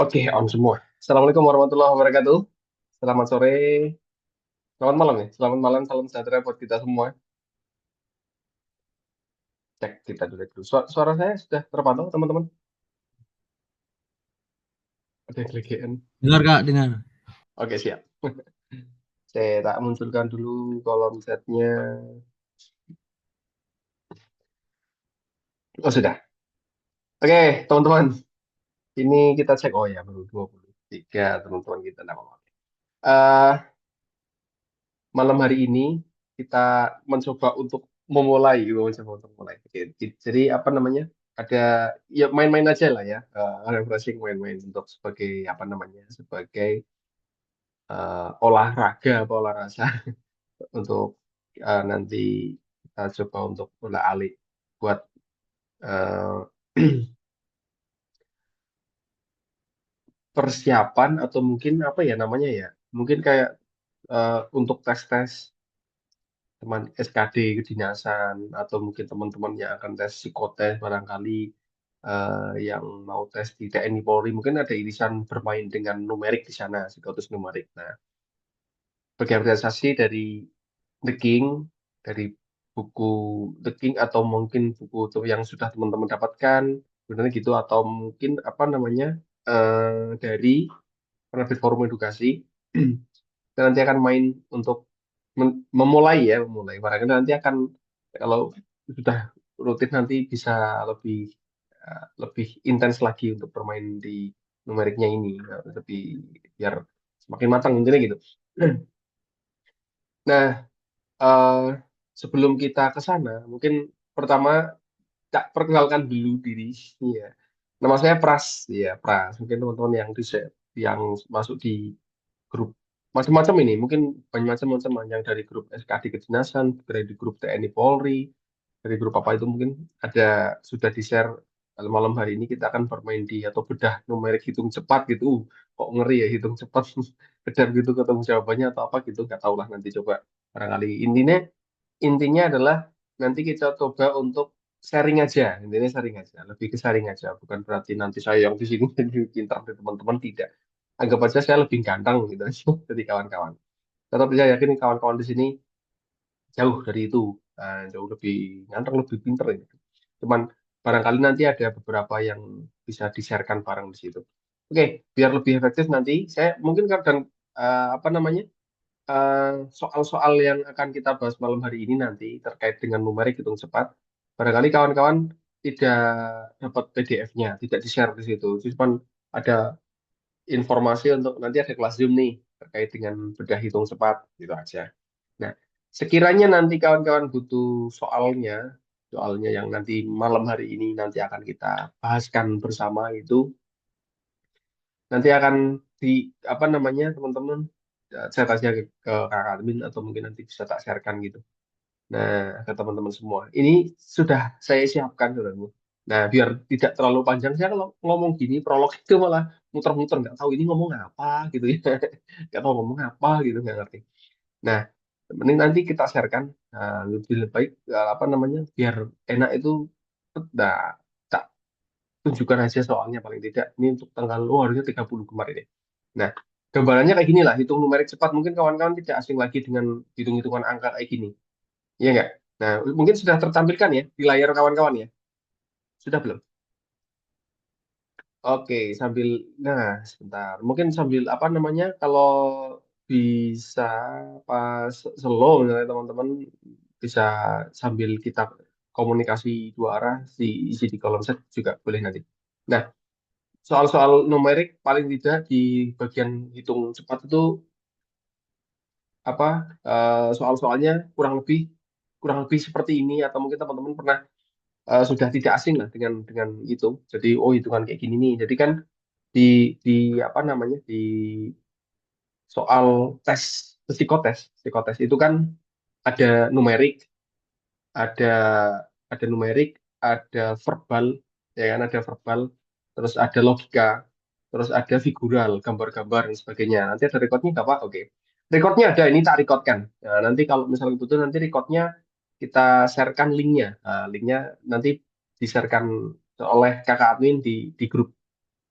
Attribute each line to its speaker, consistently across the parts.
Speaker 1: Oke, on semua. Assalamualaikum warahmatullahi wabarakatuh. Selamat sore, selamat malam ya. Selamat malam, salam sejahtera buat kita semua. Cek kita dulu. Suara saya sudah terpantau, teman-teman? Ada yang kelegean.
Speaker 2: Dengar Kak, dengar.
Speaker 1: Oke, siap. Saya tak munculkan dulu kolom chatnya. Oh, sudah. Oke, teman-teman. Ini kita cek. Oh ya, baru 23 teman-teman kita. Nah, apa-apa. Eh, Malam hari ini kita mencoba untuk memulai, gitu, mencoba untuk mulai. Oke, jadi apa namanya? Ada ya main-main aja lah ya, refreshing main-main untuk sebagai apa namanya? Sebagai olahraga apa olahraga untuk nanti kita coba untuk bola alik buat eh, persiapan atau mungkin apa ya namanya ya? Mungkin kayak untuk tes-tes teman SKD kedinasan atau mungkin teman-teman yang akan tes psikotes barangkali yang mau tes di TNI Polri mungkin ada irisan bermain dengan numerik di sana psikotes numerik. Nah, bagi organisasi dari The King dari buku The King atau mungkin buku itu yang sudah teman-teman dapatkan sebenarnya gitu atau mungkin apa namanya dari penerbit forum edukasi kita nanti akan main untuk memulai ya memulai barangkali nanti akan kalau sudah rutin nanti bisa lebih lebih intens lagi untuk bermain di numeriknya ini lebih biar semakin matang intinya gitu. Nah, eh, sebelum kita ke sana mungkin pertama tak perkenalkan dulu diri ya. Nama saya Pras ya Pras mungkin teman-teman yang di yang masuk di grup macam-macam ini mungkin banyak macam-macam yang dari grup SKD kedinasan dari grup TNI Polri dari grup apa itu mungkin ada sudah di share kalau malam hari ini kita akan bermain di atau bedah numerik hitung cepat gitu. Kok ngeri ya hitung cepat kejar gitu ketemu jawabannya atau apa gitu nggak tahu lah nanti coba barangkali intinya adalah nanti kita coba untuk sharing aja intinya sharing aja lebih ke sharing aja bukan berarti nanti saya yang di sini jadi pintar dari teman-teman tidak anggap aja saya lebih ganteng gitu dari kawan-kawan. Tetapi saya yakin kawan-kawan di sini jauh dari itu, jauh lebih ganteng, lebih pinter ini. Cuman barangkali nanti ada beberapa yang bisa di-sharekan bareng di situ. Oke, biar lebih efektif nanti saya mungkin kadang apa namanya soal-soal yang akan kita bahas malam hari ini nanti terkait dengan numerik hitung cepat. Barangkali kawan-kawan tidak dapat PDF-nya, tidak di-share di situ. Cuman ada informasi untuk nanti ada kelas Zoom nih terkait dengan bedah hitung cepat gitu aja. Nah, sekiranya nanti kawan-kawan butuh soalnya yang nanti malam hari ini nanti akan kita bahaskan bersama itu nanti akan di apa namanya teman-teman saya tanya ke kakak admin atau mungkin nanti bisa tak sharekan gitu. Nah, ke teman-teman semua. Ini sudah saya siapkan, saudaramu. Nah, biar tidak terlalu panjang, saya kalau ngomong gini, prolog itu malah muter-muter, nggak tahu ini ngomong apa gitu ya. Nggak tahu ngomong apa gitu, nggak ngerti. Nah, mending nanti kita sharekan, lebih baik, apa namanya, biar enak itu, nah, tak tunjukkan aja soalnya paling tidak. Ini untuk tanggal, oh harusnya 30 kemarin ya. Nah, gambarannya kayak gini lah, hitung numerik cepat. Mungkin kawan-kawan tidak asing lagi dengan hitung-hitungan angka kayak gini. Iya nggak? Nah, mungkin sudah tertampilkan ya di layar kawan-kawan ya. Sudah belum? Oke, nah sebentar. Mungkin sambil apa namanya, kalau bisa pas slow misalnya teman-teman bisa sambil kita komunikasi dua arah, isi di kolom chat juga boleh nanti. Nah, soal-soal numerik paling tidak di bagian hitung cepat itu apa soal-soalnya kurang lebih seperti ini atau mungkin teman-teman pernah sudah tidak asing lah dengan itu. Jadi oh hitungan kayak gini nih. Jadi kan di di apa namanya di soal tes psikotes itu kan ada numerik, ada numerik, ada verbal, ya kan ada verbal, terus ada logika, terus ada figural, gambar-gambar dan sebagainya. Nanti ada recordnya nggak Pak? Oke. Recordnya ada, ini tak recordkan. Nah, nanti kalau misalnya butuh nanti recordnya kita sharekan linknya. Nah, linknya nanti di-sharekan oleh kakak admin di grup.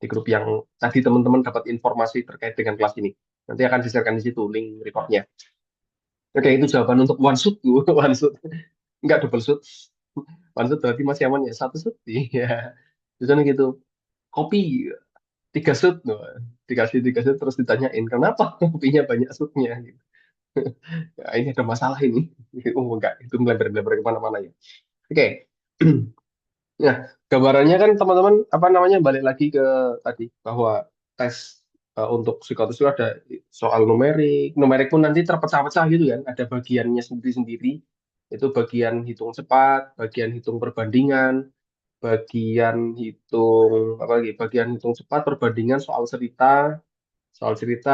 Speaker 1: di grup yang tadi teman-teman dapat informasi terkait dengan kelas ini. Nanti akan di-sharekan di situ link recordnya. Oke, itu jawaban untuk one shoot. One shoot. Enggak double shoot. One shoot berarti masih aman ya. Satu shoot. Iya. Misalnya gitu. Kopi tiga shoot. Wah, dikasih tiga shoot terus ditanyain kenapa kopinya banyak shootnya gitu. Ya, ini ada masalah ini. Oh enggak, itu melebar-lebar kemana-mana ya. Oke. Nah, gambarannya kan teman-teman apa namanya balik lagi ke tadi bahwa tes untuk psikotes itu ada soal numerik, numerik pun nanti terpecah-pecah gitu kan, ada bagiannya sendiri-sendiri, itu bagian hitung cepat, bagian hitung perbandingan, bagian hitung apa lagi, bagian hitung cepat, perbandingan soal cerita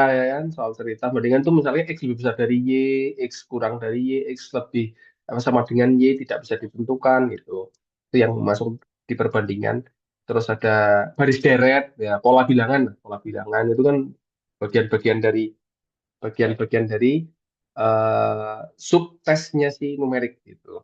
Speaker 1: ya kan, soal cerita bandingan tuh misalnya X lebih besar dari Y, X kurang dari Y, X lebih sama dengan Y tidak bisa ditentukan gitu. Itu yang masuk di perbandingan. Terus ada baris deret ya pola bilangan. Pola bilangan itu kan bagian-bagian dari bagian-bagian dari sub tesnya si numerik gitu.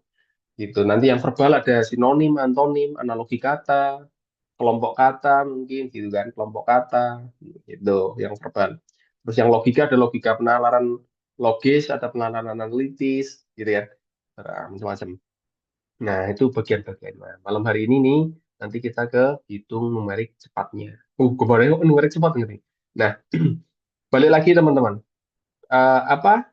Speaker 1: Gitu. Nanti yang verbal ada sinonim, antonim, analogi kata, kelompok kata mungkin gitu kan, kelompok kata itu yang verbal. Terus yang logika ada logika penalaran logis, ada penalaran analitis gitu ya. Macam-macam. Nah, itu bagian-bagian. Nah, malam hari ini nih nanti kita ke hitung numerik cepatnya. Kemarin kok numerik cepat nih. Nah, balik lagi teman-teman. Apa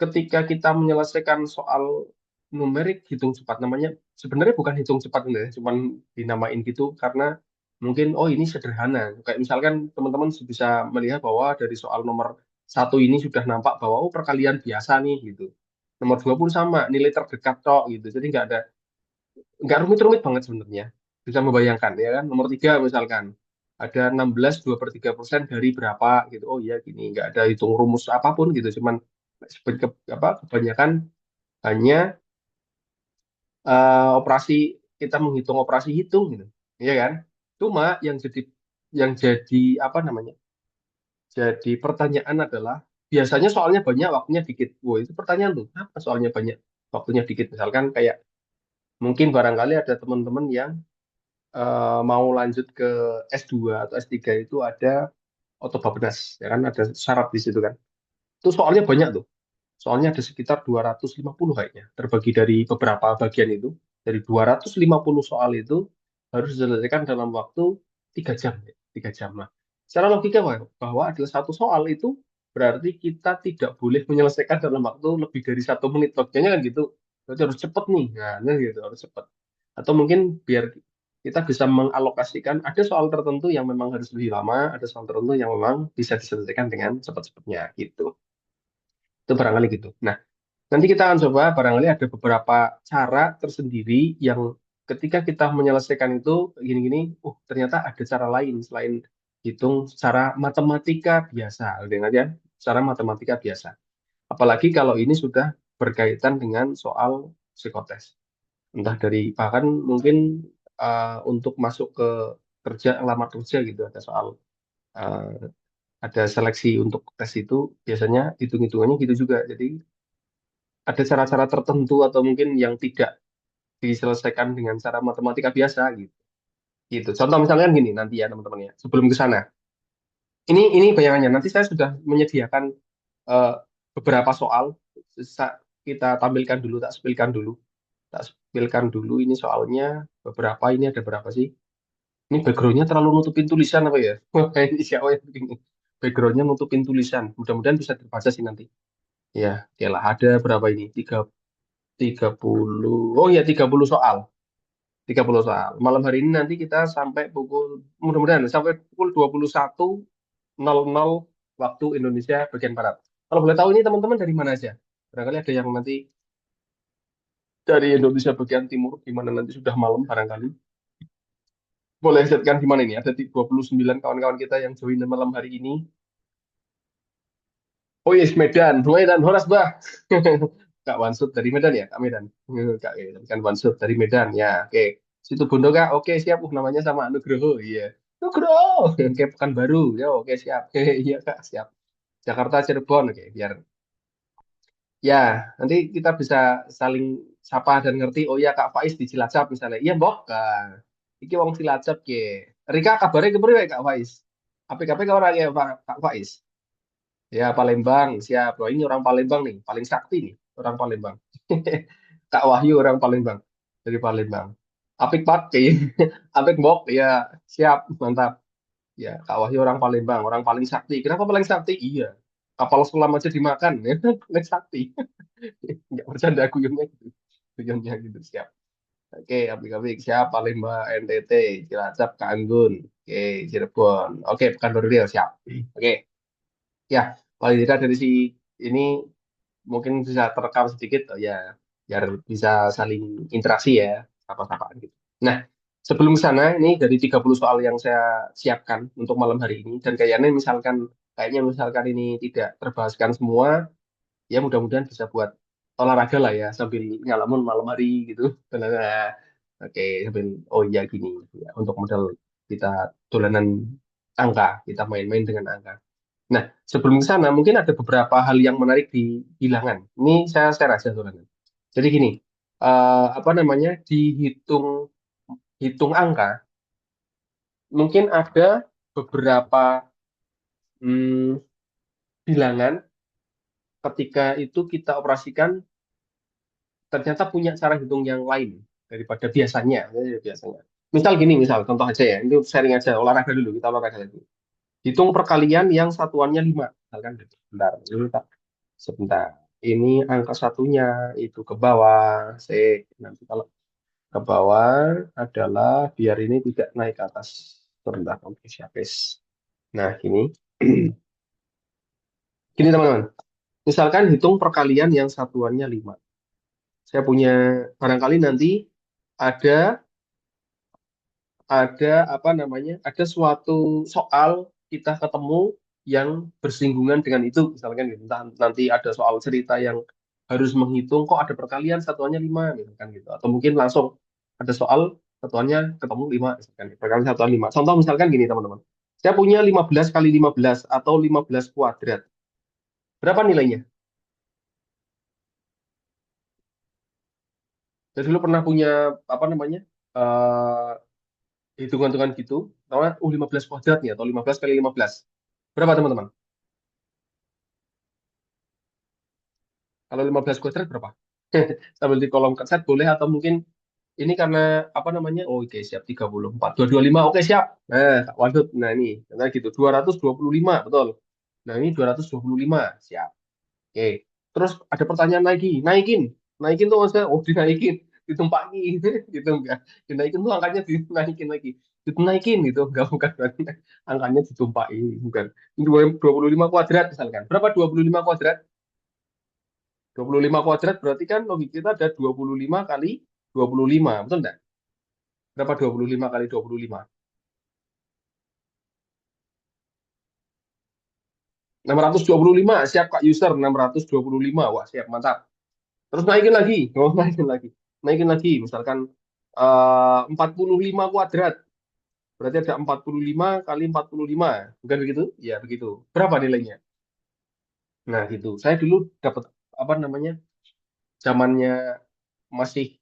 Speaker 1: ketika kita menyelesaikan soal numerik hitung cepat namanya sebenarnya bukan hitung cepat ya, cuman dinamain gitu karena mungkin oh ini sederhana. Kayak misalkan teman-teman bisa melihat bahwa dari soal nomor satu ini sudah nampak bahwa oh perkalian biasa nih gitu. Nomor dua pun sama, nilai terdekat kok gitu. Jadi nggak rumit-rumit banget sebenarnya. Bisa membayangkan ya kan. Nomor tiga misalkan ada 16 2/3% dari berapa gitu. Oh iya gini, nggak ada hitung rumus apapun gitu. Cuman kebanyakan hanya operasi kita menghitung operasi hitung gitu. Iya kan? Cuma yang jadi apa namanya? Jadi pertanyaan adalah biasanya soalnya banyak waktunya dikit. Wah, itu pertanyaan tuh. Apa soalnya banyak waktunya dikit? Misalkan kayak mungkin barangkali ada teman-teman yang mau lanjut ke S2 atau S3 itu ada otobabnas, ya kan ada syarat di situ kan. Itu soalnya banyak tuh. Soalnya ada sekitar 250 kayaknya, terbagi dari beberapa bagian itu. Dari 250 soal itu harus diselesaikan dalam waktu 3 jam. Ya. 3 jam. Nah, secara logika bahwa adalah satu soal itu berarti kita tidak boleh menyelesaikan dalam waktu lebih dari 1 menit. Logikanya kan gitu. Berarti harus cepat nih. Nah, gitu, harus cepat. Atau mungkin biar kita bisa mengalokasikan, ada soal tertentu yang memang harus lebih lama, ada soal tertentu yang memang bisa diselesaikan dengan cepat-cepatnya gitu. Itu barangkali gitu. Nah, nanti kita akan coba barangkali ada beberapa cara tersendiri yang ketika kita menyelesaikan itu gini-gini, ternyata ada cara lain selain hitung secara matematika biasa, dengan ya, secara matematika biasa. Apalagi kalau ini sudah berkaitan dengan soal psikotes. Entah dari bahkan mungkin untuk masuk ke kerja, lamar kerja gitu ada soal uh, ada seleksi untuk tes itu biasanya hitung-hitungannya gitu juga. Jadi ada cara-cara tertentu atau mungkin yang tidak diselesaikan dengan cara matematika biasa gitu. Gitu. Contoh misalnya kan gini nanti ya teman-teman ya. Sebelum ke sana. Ini bayangannya. Nanti saya sudah menyediakan eh, beberapa soal. Kita tampilkan dulu, tak spilkan dulu. Tak spilkan dulu ini soalnya beberapa ini ada berapa sih? Ini backgroundnya terlalu nutupin tulisan apa ya? Wah, ini siapa yang begini? Backgroundnya nutupin tulisan. Mudah-mudahan bisa terbaca sih nanti. Ya, oke lah. Ada berapa ini? 30. Oh ya, 30 soal. 30 soal. Malam hari ini nanti kita sampai pukul, mudah-mudahan sampai pukul 21.00 waktu Indonesia bagian Barat. Kalau boleh tahu ini teman-teman dari mana aja? Barangkali ada yang nanti dari Indonesia bagian timur, gimana nanti sudah malam barangkali. Boleh lihatkan di mana ini? Ada 29 kawan-kawan kita yang join malam hari ini. Oh yes, Medan. Medan, Horas, Bah. Kak Wansut dari Medan ya, Kak Medan. Kak, kan Wansut dari Medan. Ya, oke. Situ Bondo, Kak. Oke, siap. Namanya sama Nugroho. Iya. Nugroho. Oke, Pekanbaru. Ya, oke, siap. Iya, Kak, siap. Jakarta, Cirebon. Oke, biar. Ya, nanti kita bisa saling sapa dan ngerti. Oh iya, Kak Faiz di Cilacap misalnya. Iya, Mbok. Kak. Iki wong Cilacap, ke. Rika kabarnya kepriwe Kak Faiz? APKP ke orang ya Kak Faiz? Ya Palembang, siap. Loh, ini orang Palembang nih, paling sakti nih, orang Palembang. Kak Wahyu orang Palembang, dari Palembang. Apik Pati, Apik Bok, ya siap, mantap. Ya, Kak Wahyu orang Palembang, orang paling sakti. Kenapa paling sakti? Iya, kapal selam aja dimakan, ya paling sakti. Nggak bercanda guyonnya gitu, guyonnya gitu, siap. Oke, apik-apik, siap. Palembang, NTT, Cilacap, Kanggun, oke, Cirebon. Oke, Pekanbaru Riau, siap. Oke, ya, paling tidak dari si ini mungkin bisa terekam sedikit oh ya biar bisa saling interaksi ya apa-apaan gitu. Nah, sebelum ke sana ini dari 30 soal yang saya siapkan untuk malam hari ini dan kayaknya misalkan ini tidak terbahaskan semua ya mudah-mudahan bisa buat olahraga lah ya sambil ngalamun malam hari gitu. Nah, oke sambil oh iya gini ya untuk modal kita dolanan angka, kita main-main dengan angka. Nah, sebelum ke sana, mungkin ada beberapa hal yang menarik di bilangan. Ini saya share aja, Saudara. Jadi gini, apa namanya, hitung angka, mungkin ada beberapa hmm, bilangan ketika itu kita operasikan, ternyata punya cara hitung yang lain daripada biasanya. Biasanya. Misal gini, misal contoh aja ya, ini sharing aja, olahraga dulu, kita olahraga dulu. Hitung perkalian yang satuannya 5. Misalkan, bentar, ini tak sebentar. Ini angka satunya itu ke bawah. Nanti kalau ke bawah adalah biar ini tidak naik ke atas. Sebentar, oke, siap, guys. Nah, gini. Gini, teman-teman. Misalkan hitung perkalian yang satuannya 5. Saya punya, barangkali nanti ada apa namanya? Ada suatu soal kita ketemu yang bersinggungan dengan itu, misalkan gitu. Nanti ada soal cerita yang harus menghitung kok ada perkalian satuannya 5 misalkan gitu. Atau mungkin langsung ada soal satuannya ketemu 5 misalkan. Perkalian satuan 5. Contoh misalkan gini teman-teman. Saya punya 15 kali 15 atau 15 kuadrat. Berapa nilainya? Saya dulu pernah punya apa namanya? eh hitungan-hitungan gitu. Namanya 15 kuadrat nih atau 15 kali 15. Berapa teman-teman? Kalau 15 kuadrat berapa? Sambil di kolom chat boleh atau mungkin ini karena apa namanya? Oh, oke, siap 34. 225. Oke, siap. Nah, Kak Wadud. Nah, ini. Nah, gitu. 225, betul. Nah, ini 225. Siap. Oke. Terus ada pertanyaan lagi. Naikin. Naikin tuh maksudnya, oh dinaikin. Ditumpaki. Gitu enggak. Dinaikin tuh angkanya dinaikin lagi. Dinaikin gitu. Enggak, bukan. Berarti angkanya ditumpaki. Bukan. Ini 25 kuadrat misalkan. Berapa 25 kuadrat? 25 kuadrat berarti kan logik kita ada 25 kali 25, betul enggak? Berapa 25 kali 25? 625, siap Kak user, 625. Wah, siap, mantap. Terus naikin lagi, oh naikin lagi. Naikin lagi, misalkan 45 kuadrat. Berarti ada 45 kali 45. Bukan begitu? Ya, begitu. Berapa nilainya? Nah, gitu. Saya dulu dapat apa namanya? Zamannya masih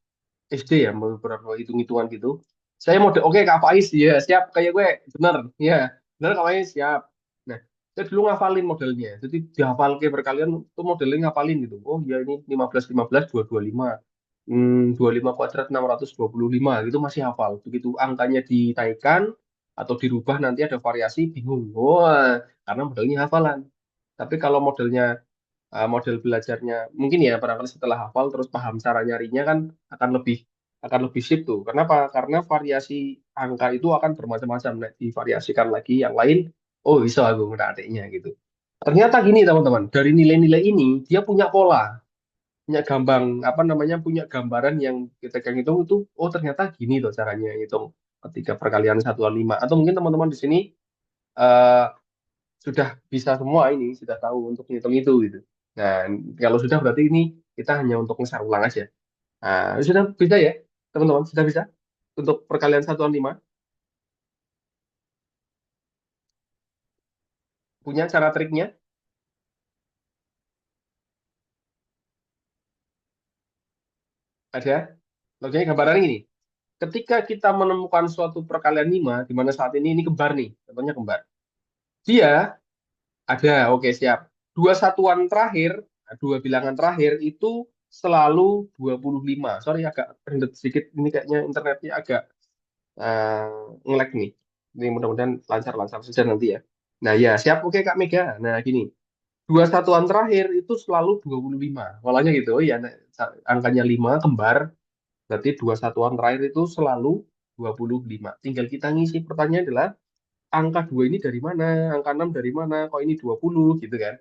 Speaker 1: SD ya, beberapa hitung-hitungan gitu. Saya mode, oke Kak Faiz, ya siap, kayak gue, bener, ya, bener Kak Faiz, siap. Nah, saya dulu ngafalin modelnya, jadi dihafal ke berkalian, tuh modelnya ngafalin gitu. Oh ya ini 15, 15, 225, 25 kuadrat 625, gitu masih hafal. Begitu angkanya dinaikkan atau dirubah nanti ada variasi, bingung. Wah, karena modelnya hafalan. Tapi kalau model belajarnya mungkin ya barangkali setelah hafal terus paham cara nyarinya kan akan lebih akan lebih sip tuh. Kenapa? Karena variasi angka itu akan bermacam-macam. Nah, divariasikan lagi yang lain, oh bisa aku adiknya gitu. Ternyata gini teman-teman, dari nilai-nilai ini dia punya pola, punya apa namanya, punya gambaran yang kita kan hitung itu, oh ternyata gini tuh caranya hitung ketika perkalian satuan 5. Atau mungkin teman-teman di sini eh, sudah bisa semua ini, sudah tahu untuk ngitung itu gitu. Nah, kalau sudah berarti ini kita hanya untuk ngeser ulang aja. Nah, sudah bisa ya, teman-teman, sudah bisa untuk perkalian satuan 5 punya cara triknya ada. Oke, gambarannya ini. ketika kita menemukan suatu perkalian 5, di mana saat ini kembar nih, contohnya kembar. Dia ada, oke siap. Dua satuan terakhir, dua bilangan terakhir itu selalu 25. Sorry agak rendet sedikit, ini kayaknya internetnya agak nge-lag nih. Ini mudah-mudahan lancar-lancar saja nanti ya. Nah ya, siap, oke Kak Mega. Nah gini, dua satuan terakhir itu selalu 25. Polanya gitu, oh ya angkanya 5 kembar, berarti dua satuan terakhir itu selalu 25. Tinggal kita ngisi pertanyaan adalah angka 2 ini dari mana, angka 6 dari mana, kok ini 20 gitu kan.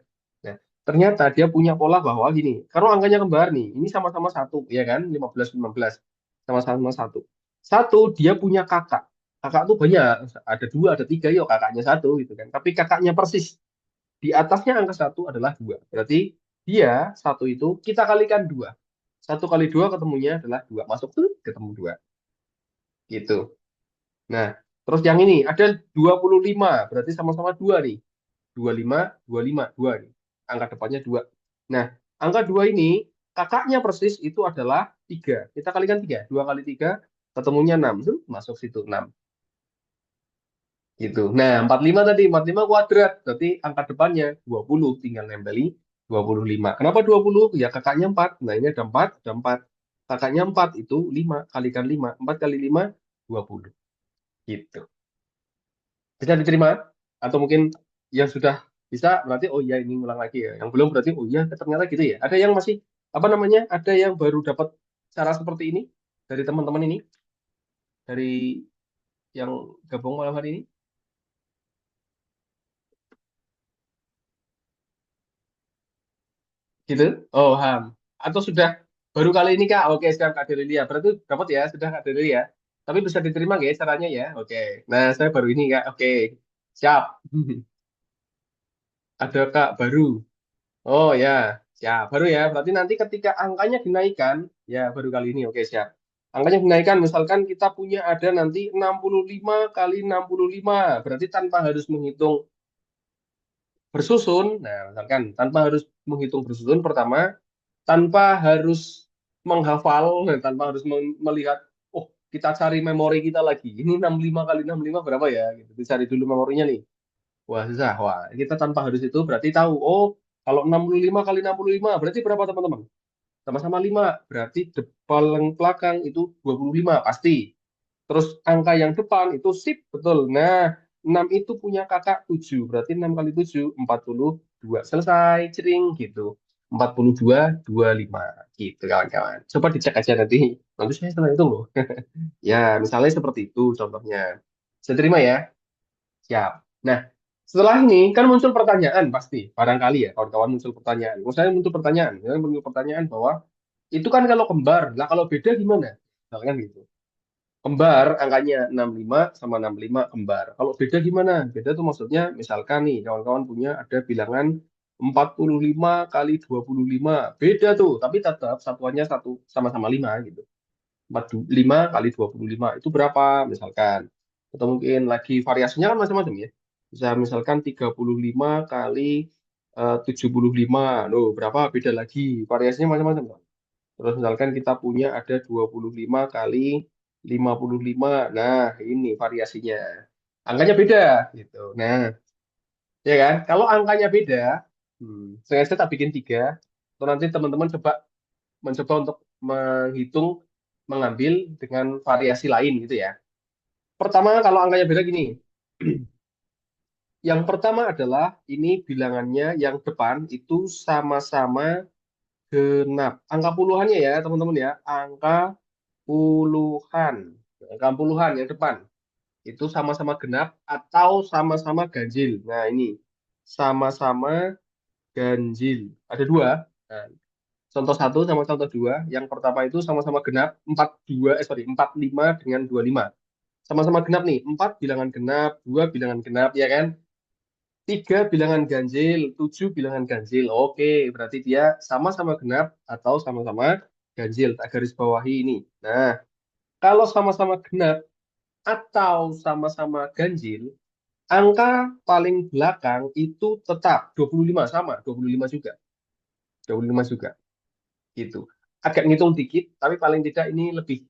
Speaker 1: Nah, ternyata dia punya pola bahwa gini, kalau angkanya kembar nih, ini sama-sama satu, ya kan, 15, 15, sama-sama satu. Satu, dia punya kakak. Kakak tuh banyak, ada dua, ada tiga, yuk kakaknya satu gitu kan. Tapi kakaknya persis, di atasnya angka satu adalah dua. Berarti dia satu itu kita kalikan dua. Satu kali dua ketemunya adalah dua. Masuk tuh ketemu dua. Gitu. Nah, terus yang ini ada 25, berarti sama-sama dua nih. 25, 25, 2 nih. Angka depannya 2. Nah, angka 2 ini kakaknya persis itu adalah 3. Kita kalikan 3. 2 kali 3 ketemunya 6. Masuk situ 6. Gitu. Nah, 45 tadi, 45 kuadrat. Berarti angka depannya 20. Tinggal nempeli 25. Kenapa 20? Ya kakaknya 4. Nah, ini ada 4, ada 4. Kakaknya 4 itu 5. Kalikan 5. 4 kali 5, 20. Gitu. Bisa diterima? Atau mungkin yang sudah bisa berarti oh iya ini ngulang lagi ya. Yang belum berarti oh iya ternyata gitu ya. Ada yang masih apa namanya? Ada yang baru dapat cara seperti ini dari teman-teman ini, dari yang gabung malam hari ini gitu. Oh, Ham. Atau sudah baru kali ini Kak? Oke, siap Kak Delia. Berarti dapat ya, sudah Kak Delia. Tapi bisa diterima nggak ya caranya ya? Oke. Nah, saya baru ini Kak. Oke. Siap. Ada Kak baru. Oh ya, siap. Baru ya. Berarti nanti ketika angkanya dinaikkan, ya baru kali ini. Oke, siap. Angkanya dinaikkan, misalkan kita punya ada nanti 65 kali 65. Berarti tanpa harus menghitung bersusun. Nah, misalkan tanpa harus menghitung bersusun pertama, tanpa harus menghafal, nah, tanpa harus melihat, oh kita cari memori kita lagi. Ini 65 kali 65 berapa ya? Gitu. Dicari dulu memorinya nih. Wah, susah. Wah, kita tanpa harus itu berarti tahu, oh, kalau 65 kali 65 berarti berapa teman-teman? Sama-sama 5. Berarti depan belakang itu 25 pasti. Terus angka yang depan itu sip, betul. Nah, 6 itu punya kakak 7. Berarti 6 kali 7, 42. Selesai, cering gitu. 42, 25. Gitu, kawan-kawan. Coba dicek aja nanti. Nanti saya setelah itu loh. Ya, misalnya seperti itu contohnya. Saya terima ya. Siap. Nah, setelah ini kan muncul pertanyaan pasti, barangkali ya kawan-kawan muncul pertanyaan. Misalnya muncul pertanyaan, misalnya muncul pertanyaan bahwa itu kan kalau kembar, lah kalau beda gimana? Misalkan gitu. Kembar angkanya 65 sama 65 kembar. Kalau beda gimana? Beda tuh maksudnya misalkan nih kawan-kawan punya ada bilangan 45 kali 25. Beda tuh, tapi tetap satuannya satu sama-sama 5 gitu. 45 kali 25 itu berapa misalkan. Atau mungkin lagi variasinya kan macam-macam ya. Bisa misalkan 35 kali 75. Loh, berapa? Beda lagi. Variasinya macam-macam, Pak. Terus misalkan kita punya ada 25 kali 55. Nah, ini variasinya. Angkanya beda gitu. Nah, ya kan? Kalau angkanya beda, sengaja tak bikin tiga. Atau nanti teman-teman coba mencoba untuk menghitung mengambil dengan variasi lain gitu ya. Pertama kalau angkanya beda gini. Yang pertama adalah ini bilangannya yang depan itu sama-sama genap. Angka puluhannya ya teman-teman ya. Angka puluhan. Angka puluhan yang depan. Itu sama-sama genap atau sama-sama ganjil. Nah ini. Sama-sama ganjil. Ada dua. Nah, contoh satu sama contoh dua. Yang pertama itu sama-sama genap. 42, sorry, 45 dengan 25. Sama-sama genap nih. 4 bilangan genap, 2 bilangan genap, ya kan? 3 bilangan ganjil, 7 bilangan ganjil. Oke, berarti dia sama-sama genap atau sama-sama ganjil. Tak garis bawahi ini. Nah, kalau sama-sama genap atau sama-sama ganjil, angka paling belakang itu tetap 25 sama, 25 juga. 25 juga. Gitu. Agak ngitung dikit, tapi paling tidak ini lebih.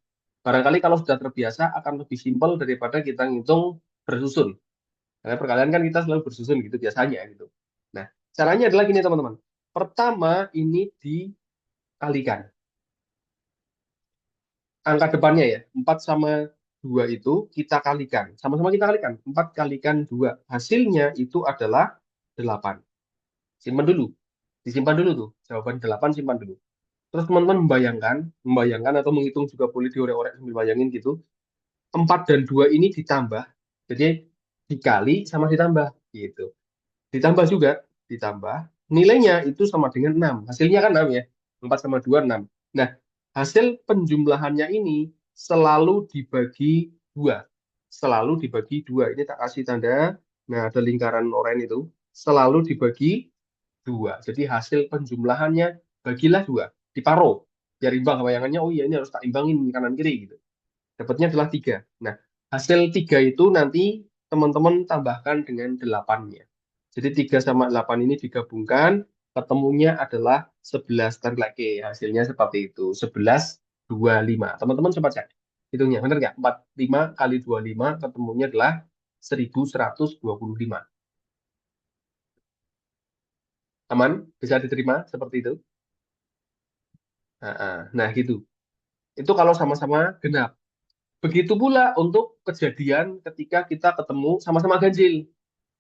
Speaker 1: Barangkali kalau sudah terbiasa akan lebih simpel daripada kita ngitung bersusun. Karena perkalian kan kita selalu bersusun gitu biasanya gitu. Nah, caranya adalah gini teman-teman. Pertama ini dikalikan. Angka depannya ya, 4 sama 2 itu kita kalikan. Sama-sama kita kalikan. 4 kalikan 2. Hasilnya itu adalah 8. Simpan dulu. Disimpan dulu tuh. Jawaban 8 simpan dulu. Terus teman-teman membayangkan atau menghitung juga boleh diorek-orek sambil bayangin gitu. 4 dan 2 ini ditambah. Jadi dikali sama ditambah gitu. Ditambah juga, ditambah. Nilainya itu sama dengan 6. Hasilnya kan 6 ya. 4 sama 2, 6. Nah, hasil penjumlahannya ini selalu dibagi 2. Selalu dibagi 2. Ini tak kasih tanda. Nah, ada lingkaran oranye itu. Selalu dibagi 2. Jadi hasil penjumlahannya bagilah 2. Diparuh. Biar imbang bayangannya, oh iya ini harus tak imbangin kanan kiri gitu. Dapatnya adalah 3. Nah, hasil 3 itu nanti teman-teman tambahkan dengan 8-nya. Jadi 3 sama 8 ini digabungkan, ketemunya adalah 11 lagi. Hasilnya seperti itu. 11, 25. Teman-teman coba cek. Hitungnya, benar nggak? 45 kali 25 ketemunya adalah 1125. Aman? Bisa diterima seperti itu? Nah, gitu. Itu kalau sama-sama genap. Begitu pula untuk kejadian ketika kita ketemu sama-sama ganjil.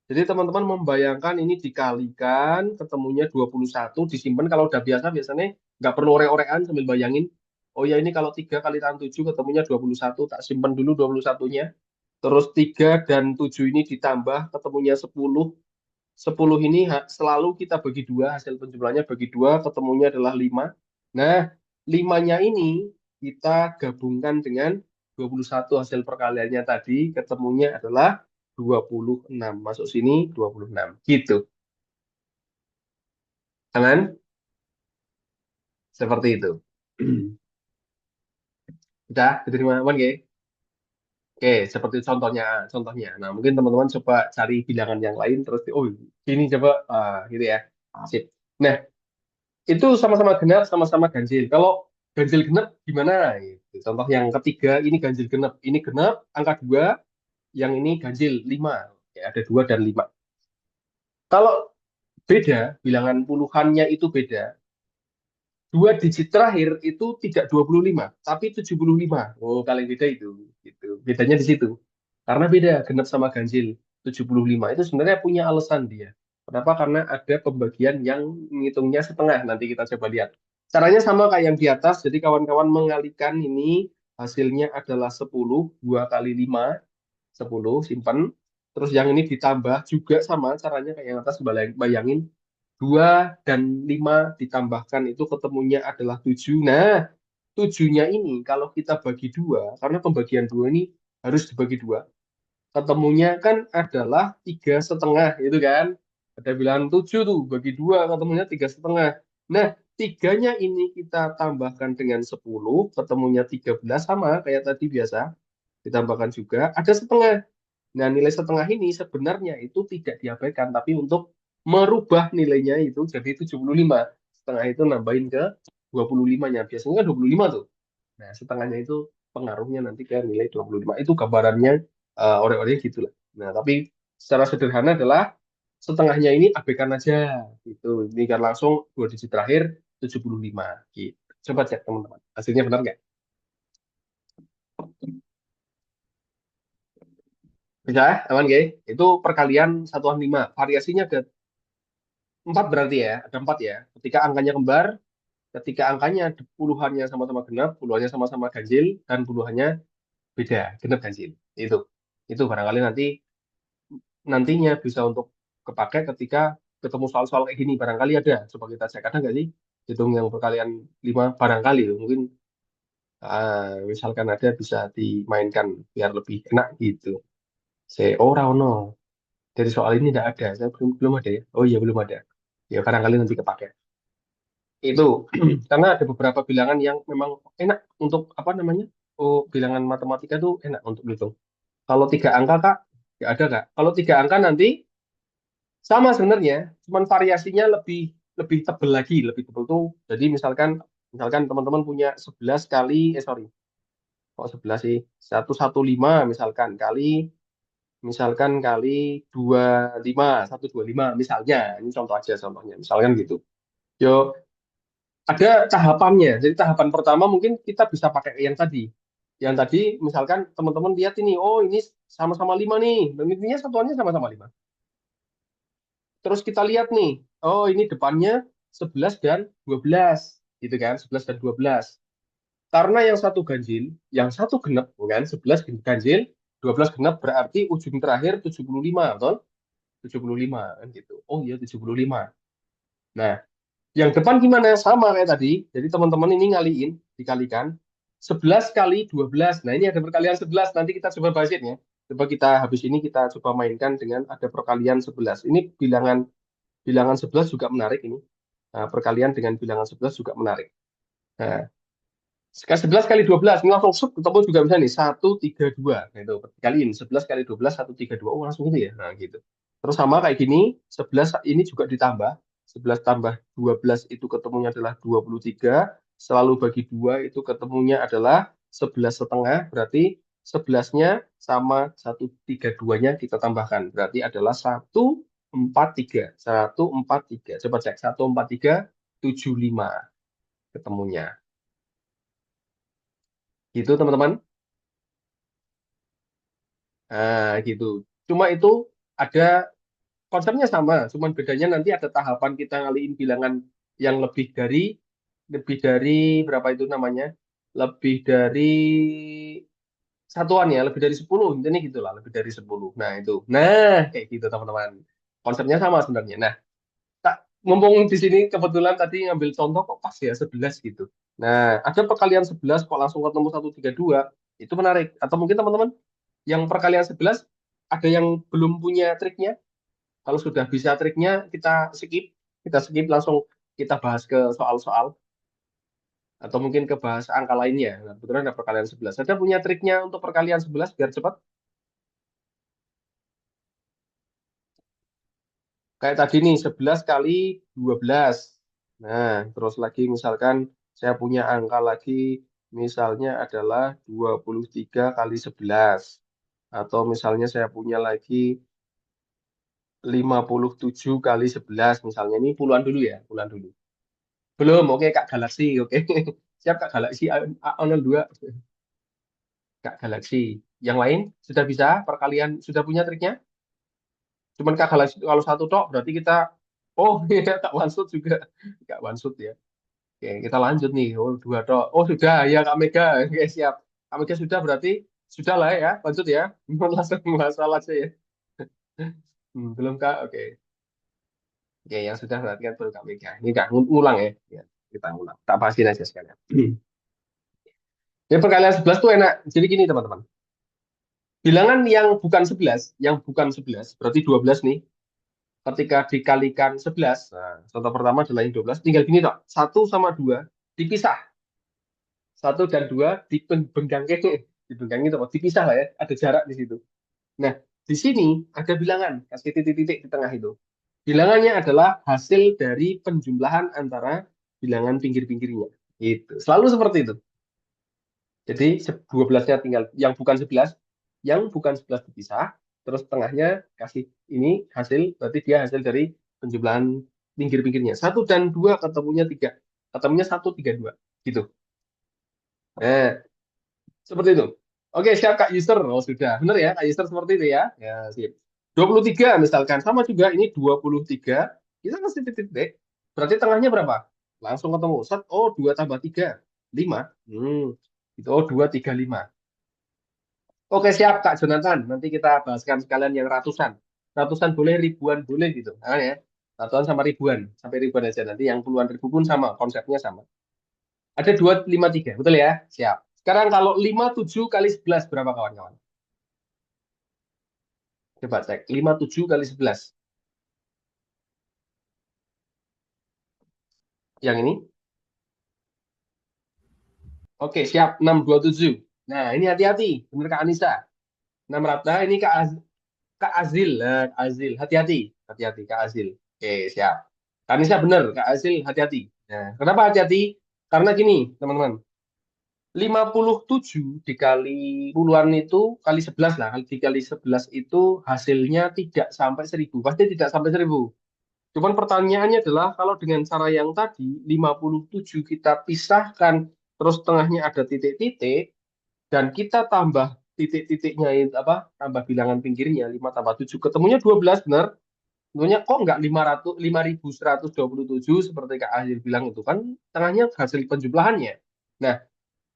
Speaker 1: Jadi teman-teman membayangkan ini dikalikan, ketemunya 21, disimpan kalau udah biasa, biasanya nggak perlu orek-orekan sambil bayangin. Oh ya ini kalau 3 kali tan 7 ketemunya 21, tak simpan dulu 21-nya. Terus 3 dan 7 ini ditambah, ketemunya 10. 10 ini selalu kita bagi dua, hasil penjumlahannya bagi dua, ketemunya adalah 5. Nah, 5-nya ini kita gabungkan dengan 21 hasil perkaliannya tadi, ketemunya adalah 26. Masuk sini 26. Gitu. Aman? Seperti itu. Udah, diterima aman, Ge? Oke, seperti contohnya. Nah, mungkin teman-teman coba cari bilangan yang lain terus oh ini coba gitu ya. Sip. Nah, itu sama-sama genap, sama-sama ganjil. Kalau ganjil genap gimana? Gitu. Contoh yang ketiga, ini ganjil genap. Ini genap, angka 2, yang ini ganjil 5. Ya, ada 2 dan 5. Kalau beda, bilangan puluhannya itu beda. Dua digit terakhir itu tidak 25, tapi 75. Oh, paling beda itu. Gitu. Bedanya di situ. Karena beda, genap sama ganjil. 75 itu sebenarnya punya alasan dia. Kenapa? Karena ada pembagian yang ngitungnya setengah. Nanti kita coba lihat. Caranya sama kayak yang di atas. Jadi kawan-kawan mengalikan ini hasilnya adalah 10. 2 kali 5, 10. Simpan. Terus yang ini ditambah juga sama caranya kayak yang atas. Bayangin. 2 dan 5 ditambahkan itu ketemunya adalah 7. Nah, 7-nya ini kalau kita bagi dua, karena pembagian dua ini harus dibagi dua, ketemunya kan adalah 3,5 itu kan. Ada bilangan 7 tuh, bagi dua ketemunya 3,5. Nah, tiganya ini kita tambahkan dengan 10, ketemunya 13 sama kayak tadi biasa. Ditambahkan juga, ada setengah. Nah, nilai setengah ini sebenarnya itu tidak diabaikan, tapi untuk merubah nilainya itu jadi 75. Setengah itu nambahin ke 25-nya. Biasanya kan 25 tuh. Nah, setengahnya itu pengaruhnya nanti ke nilai 25. Itu gambarannya ore-ore gitu lah. Nah, tapi secara sederhana adalah setengahnya ini abaikan aja gitu. Ini kan langsung 2 digit terakhir 75 gitu. Coba cek teman-teman. Hasilnya benar nggak? Bisa? Aman nggak? Itu perkalian satuan 5. Variasinya ada 4 berarti ya. Ada 4 ya. Ketika angkanya kembar, ketika angkanya puluhannya sama-sama genap, puluhannya sama-sama ganjil, dan puluhannya beda, genap ganjil. Itu. Itu barangkali nantinya bisa untuk kepakai ketika ketemu soal-soal kayak gini. Barangkali ada. Coba kita cek. Ada nggak sih? Hitung yang perkalian 5 barangkali. Mungkin misalkan ada bisa dimainkan biar lebih enak gitu. Oh, Rano. Dari soal ini tidak ada. Saya belum ada ya. Oh iya belum ada. Ya barangkali nanti kepakai. Itu karena ada beberapa bilangan yang memang enak untuk apa namanya? Oh, bilangan matematika itu enak untuk hitung. Kalau 3 angka Kak, ya ada Kak. Kalau 3 angka nanti sama sebenarnya, cuman variasinya lebih lebih tebel lagi, lebih tebel tuh. Jadi misalkan misalkan teman-teman punya 11 kali sorry. Kok 11 sih? 115 misalkan kali 25, 125 misalnya. Ini contoh aja contohnya. Misalkan gitu. Yo, ada tahapannya. Jadi tahapan pertama mungkin kita bisa pakai yang tadi. Yang tadi misalkan teman-teman lihat ini, oh ini sama-sama 5 nih. Dan intinya satuannya sama-sama 5. Terus kita lihat nih, oh ini depannya 11 dan 12. Gitu kan, 11 dan 12. Karena yang satu ganjil, yang satu genap, bukan? 11 ganjil, 12 genap berarti ujung terakhir 75, betul? 75 kan gitu. Oh iya 75. Nah, yang depan gimana? Sama kayak tadi. Jadi teman-teman ini ngaliin, dikalikan 11 kali 12. Nah, ini ada perkalian 11. Nanti kita coba bahasin ya. Coba kita habis ini kita coba mainkan dengan ada perkalian 11. Ini bilangan bilangan 11 juga menarik ini. Nah, perkalian dengan bilangan 11 juga menarik. Nah, 11 kali 12, ini langsung ketemu juga bisa nih, 132. Nah, itu kaliin 11 kali 12, 132. Oh, langsung gitu ya. Nah, gitu. Terus sama kayak gini, 11 ini juga ditambah. 11 tambah 12 itu ketemunya adalah 23. Selalu bagi 2 itu ketemunya adalah 11 setengah. Berarti 11-nya sama 132-nya kita tambahkan. Berarti adalah 143. 143. Coba cek. 143, 75 ketemunya. Gitu teman-teman. Nah, gitu. Cuma itu ada konsepnya sama, cuman bedanya nanti ada tahapan kita ngaliin bilangan yang lebih dari berapa itu namanya? Lebih dari satuan ya, lebih dari 10. Intinya gitulah, lebih dari 10. Nah, itu. Nah, kayak gitu teman-teman. Konsepnya sama sebenarnya. Nah, tak mumpung di sini kebetulan tadi ngambil contoh kok pas ya 11 gitu. Nah, ada perkalian 11 kok langsung ketemu 132, itu menarik. Atau mungkin teman-teman yang perkalian 11 ada yang belum punya triknya. Kalau sudah bisa triknya, kita skip langsung kita bahas ke soal-soal atau mungkin ke bahas angka lainnya. Nah, kebetulan ada perkalian 11. Ada punya triknya untuk perkalian 11 biar cepat? Kayak tadi nih, 11 kali 12. Nah, terus lagi misalkan saya punya angka lagi, misalnya adalah 23 kali 11. Atau misalnya saya punya lagi 57 kali 11. Misalnya ini puluhan dulu ya, puluhan dulu. Belum, oke Kak Galaksi, oke. Siap Kak Galaksi A02, Kak Galaksi. Yang lain sudah bisa perkalian sudah punya triknya? Cuman Kak Galaksi kalau satu tok berarti kita oh iya Kak Wansut juga. Kak Wansut ya. Oke, kita lanjut nih. Oh, dua tok. Oh, sudah ya Kak Mega. Oke, siap. Kak Mega sudah berarti sudah lah ya. Lanjut ya. Langsung masalah aja ya. Belum Kak. Oke. Oke, yang sudah berarti kan baru Kak Mega. Ini Kak ngulang ya. Ya, kita ngulang. Tak bahasin aja sekalian. Ya perkalian 11 tuh enak. Jadi gini teman-teman. Bilangan yang bukan 11 berarti 12 nih. Ketika dikalikan 11, nah, contoh pertama adalah yang 12, tinggal gini toh. Satu sama 2 dipisah. Satu dan 2 dibengkang itu, dipisah lah ya. Ada jarak di situ. Nah, di sini ada bilangan, kasih titik-titik di tengah itu. Bilangannya adalah hasil dari penjumlahan antara bilangan pinggir-pinggirnya. Itu. Selalu seperti itu. Jadi 12-nya tinggal yang bukan 11 dipisah, terus tengahnya kasih ini hasil, berarti dia hasil dari penjumlahan pinggir-pinggirnya. Satu dan dua ketemunya tiga, ketemunya satu tiga dua, gitu. Nah, seperti itu. Oke, siap Kak User. Oh sudah, benar ya Kak User seperti itu ya. Ya, sip. 23 misalkan sama juga ini 23. Kita kasih titik-titik. Berarti tengahnya berapa? Langsung ketemu. Set, oh 2 tambah 3 5. Itu oh 2 3 5. Oke siap Kak Jonathan. Nanti kita bahaskan sekalian yang ratusan. Ratusan boleh, ribuan boleh gitu. Nah, ya. Ratusan sama ribuan. Sampai ribuan aja. Nanti yang puluhan ribu pun sama. Konsepnya sama. Ada 253. Betul ya? Siap. Sekarang kalau 57 kali 11 berapa kawan-kawan? Coba cek. 57 kali 11. Yang ini. Oke siap. 627. Nah ini hati-hati. Bener Kak Anissa. 600. Nah ini Kak Azil. Kak Azil. Hati-hati. Hati-hati Kak Azil. Oke siap. Kak Anissa bener. Kak Azil hati-hati. Nah, kenapa hati-hati? Karena gini, teman-teman. 57 dikali puluhan itu kali 11 lah. Kali dikali 11 itu hasilnya tidak sampai 1000. Pasti tidak sampai 1000. Cuman pertanyaannya adalah kalau dengan cara yang tadi 57 kita pisahkan terus tengahnya ada titik-titik dan kita tambah titik-titiknya itu apa? Tambah bilangan pinggirnya 5 tambah 7 ketemunya 12 benar. Tentunya kok nggak 5127 seperti Kak Azir bilang itu kan tengahnya hasil penjumlahannya. Nah,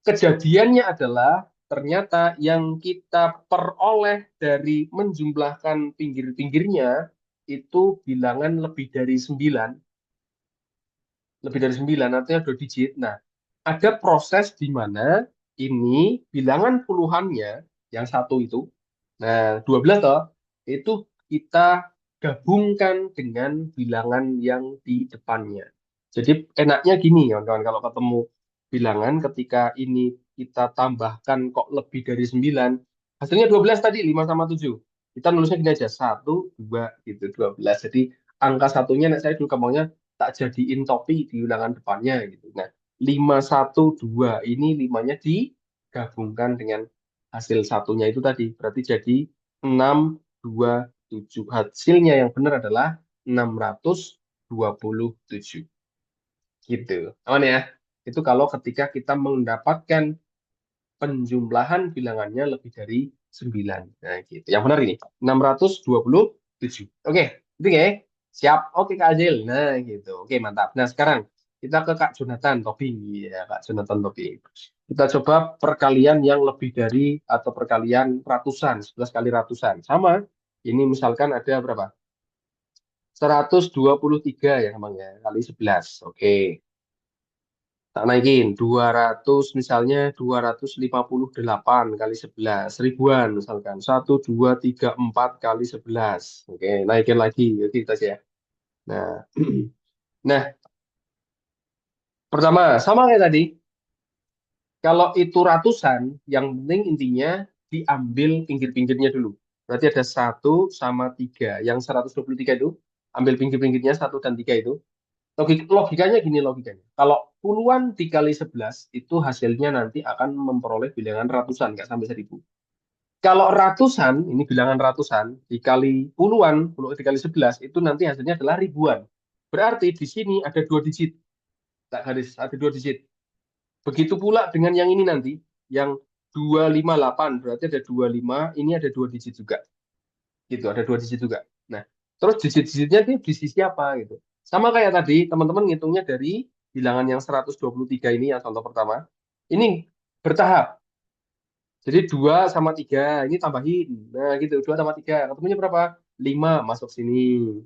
Speaker 1: kejadiannya adalah ternyata yang kita peroleh dari menjumlahkan pinggir-pinggirnya itu bilangan lebih dari 9 artinya 2 digit. Nah, ada proses di mana ini bilangan puluhannya yang satu itu, nah 12 toh, itu kita gabungkan dengan bilangan yang di depannya. Jadi enaknya gini kawan-kawan, kalau ketemu bilangan ketika ini kita tambahkan kok lebih dari 9, hasilnya 12 tadi, 5 sama 7. Kita nulisnya gini aja, 1, 2 gitu, 12. Jadi angka satunya, saya dulu gampangnya tak jadiin topi di ulangan depannya gitu. Nah, 512 ini limanya digabungkan dengan hasil satunya itu tadi. Berarti jadi 627. Hasilnya yang benar adalah 627. Gitu. Aman ya? Itu kalau ketika kita mendapatkan penjumlahan bilangannya lebih dari 9. Nah, gitu. Yang benar ini 627. Oke, itu ya. Siap. Oke, Kak Azil. Nah, gitu. Oke, mantap. Nah, sekarang kita ke Kak Jonathan Tobing. Ya, Kak Jonathan Tobing. Kita coba perkalian yang lebih dari atau perkalian ratusan, 11 kali ratusan. Sama. Ini misalkan ada berapa? 123 ya, emang ya, kali 11. Oke. Tak naikin 200 misalnya 258 kali 11 ribuan misalkan 1234 kali 11. Oke, naikin lagi oke kita aja ya. Nah, nah pertama sama kayak tadi, kalau itu ratusan yang penting intinya diambil pinggir-pinggirnya dulu. Berarti ada 1 sama 3, yang 123 itu ambil pinggir-pinggirnya 1 dan 3 itu. Logikanya gini logikanya. Kalau puluhan dikali 11 itu hasilnya nanti akan memperoleh bilangan ratusan, nggak sampai 1000. Kalau ratusan, ini bilangan ratusan, dikali puluhan, puluh dikali 11, itu nanti hasilnya adalah ribuan. Berarti di sini ada 2 digit. Tak garis, ada 2 digit. Begitu pula dengan yang ini nanti, yang 258, berarti ada 25, ini ada 2 digit juga. Gitu, ada 2 digit juga. Nah, terus digit-digitnya itu di sisi apa gitu. Sama kayak tadi, teman-teman ngitungnya dari bilangan yang 123 ini yang contoh pertama. Ini bertahap. Jadi 2 sama 3 ini tambahin. Nah, gitu, 2 sama 3. Ketemunya berapa? 5 masuk sini.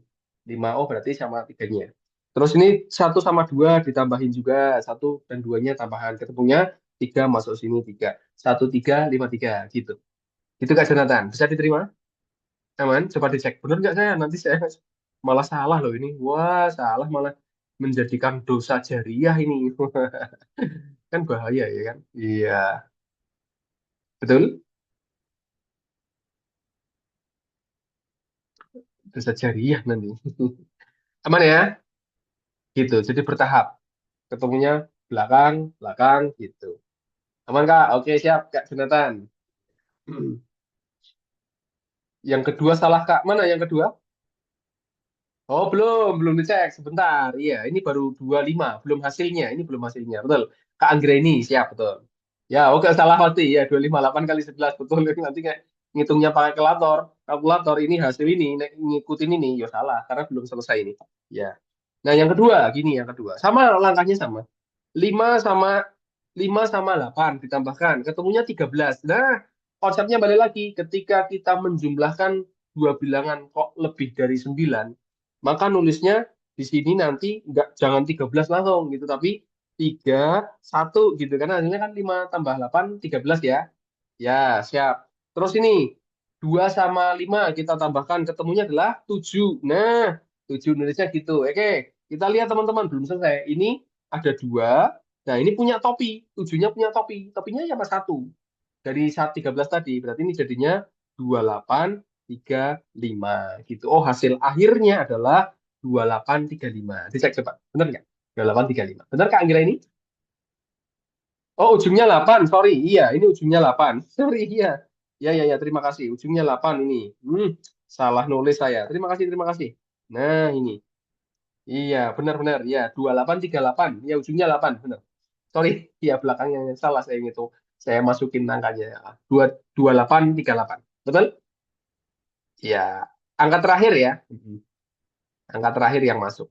Speaker 1: 5, oh berarti sama 3-nya. Terus ini 1 sama 2 ditambahin juga. 1 dan 2-nya tambahan. Ketemunya 3 masuk sini 3. 1, 3, 5, 3 gitu. Gitu Kak Jonathan. Bisa diterima? Aman, coba dicek. Bener nggak saya? Nanti saya malah salah loh ini. Wah, salah malah menjadikan dosa jariah ini. Kan bahaya ya kan? Iya, betul. Dosa jariah nanti. Aman ya? Gitu. Jadi bertahap. Ketemunya belakang, belakang gitu. Aman Kak? Oke, siap Kak Jonathan. Yang kedua salah Kak. Mana yang kedua? Oh, belum dicek. Sebentar. Iya, ini baru 25, belum hasilnya. Ini belum hasilnya. Betul. Kak Anggreni, siap, betul. Ya, oke, salah pasti. Ya, 258 kali 11, betul. Nanti kayak ngitungnya pakai kalkulator ini hasil ini, ngikutin ini, ya salah, karena belum selesai ini. Ya. Nah, yang kedua, gini yang kedua. Sama langkahnya sama. 5 sama 5 sama 8 ditambahkan, ketemunya 13. Nah, konsepnya balik lagi. Ketika kita menjumlahkan dua bilangan kok lebih dari 9, maka nulisnya di sini nanti nggak jangan 13 langsung gitu, tapi 31 gitu. Karena hasilnya kan 5 tambah 8, 13 ya. Ya, siap. Terus ini 2 sama 5 kita tambahkan, ketemunya adalah 7. Nah, 7 nulisnya gitu. Oke, kita lihat teman-teman belum selesai. Ini ada 2. Nah, ini punya topi. 7-nya punya topi. Topinya cuma 1. Dari saat 13 tadi. Berarti ini jadinya 2835 gitu. Oh, hasil akhirnya adalah 2835. Dicek coba. Benar nggak? 2835. Benar Kak Anggira ini? Oh, ujungnya 8. Sorry. Iya, ini ujungnya 8. Sorry, iya. Ya, ya, ya, terima kasih. Ujungnya 8 ini. Salah nulis saya. Terima kasih, terima kasih. Nah, ini. Iya, benar-benar. Ya, 2838. Ya, ujungnya 8. Benar. Sorry. Iya, belakangnya yang salah saya ngitung. Saya masukin angkanya. Dua 2838. Betul? Ya, angka terakhir ya. Angka terakhir yang masuk.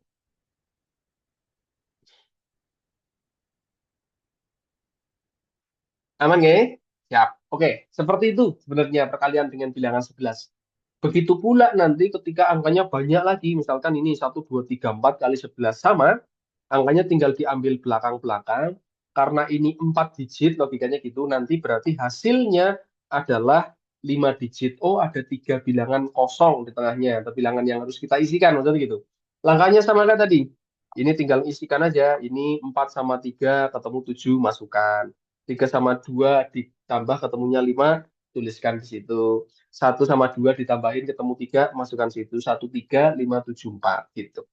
Speaker 1: Aman nggak? Siap. Oke, seperti itu sebenarnya perkalian dengan bilangan 11. Begitu pula nanti ketika angkanya banyak lagi, misalkan ini 1, 2, 3, 4 kali 11 sama, angkanya tinggal diambil belakang-belakang. Karena ini 4 digit, logikanya gitu, nanti berarti hasilnya adalah 5 digit. Oh, ada 3 bilangan kosong di tengahnya, atau bilangan yang harus kita isikan, maksudnya gitu. Langkahnya sama kayak tadi. Ini tinggal isikan aja, ini 4 sama 3 ketemu 7 masukkan. 3 sama 2 ditambah ketemunya 5 tuliskan di situ. 1 sama 2 ditambahin ketemu 3 masukkan situ. 1, 3, 5, 7, 4 gitu.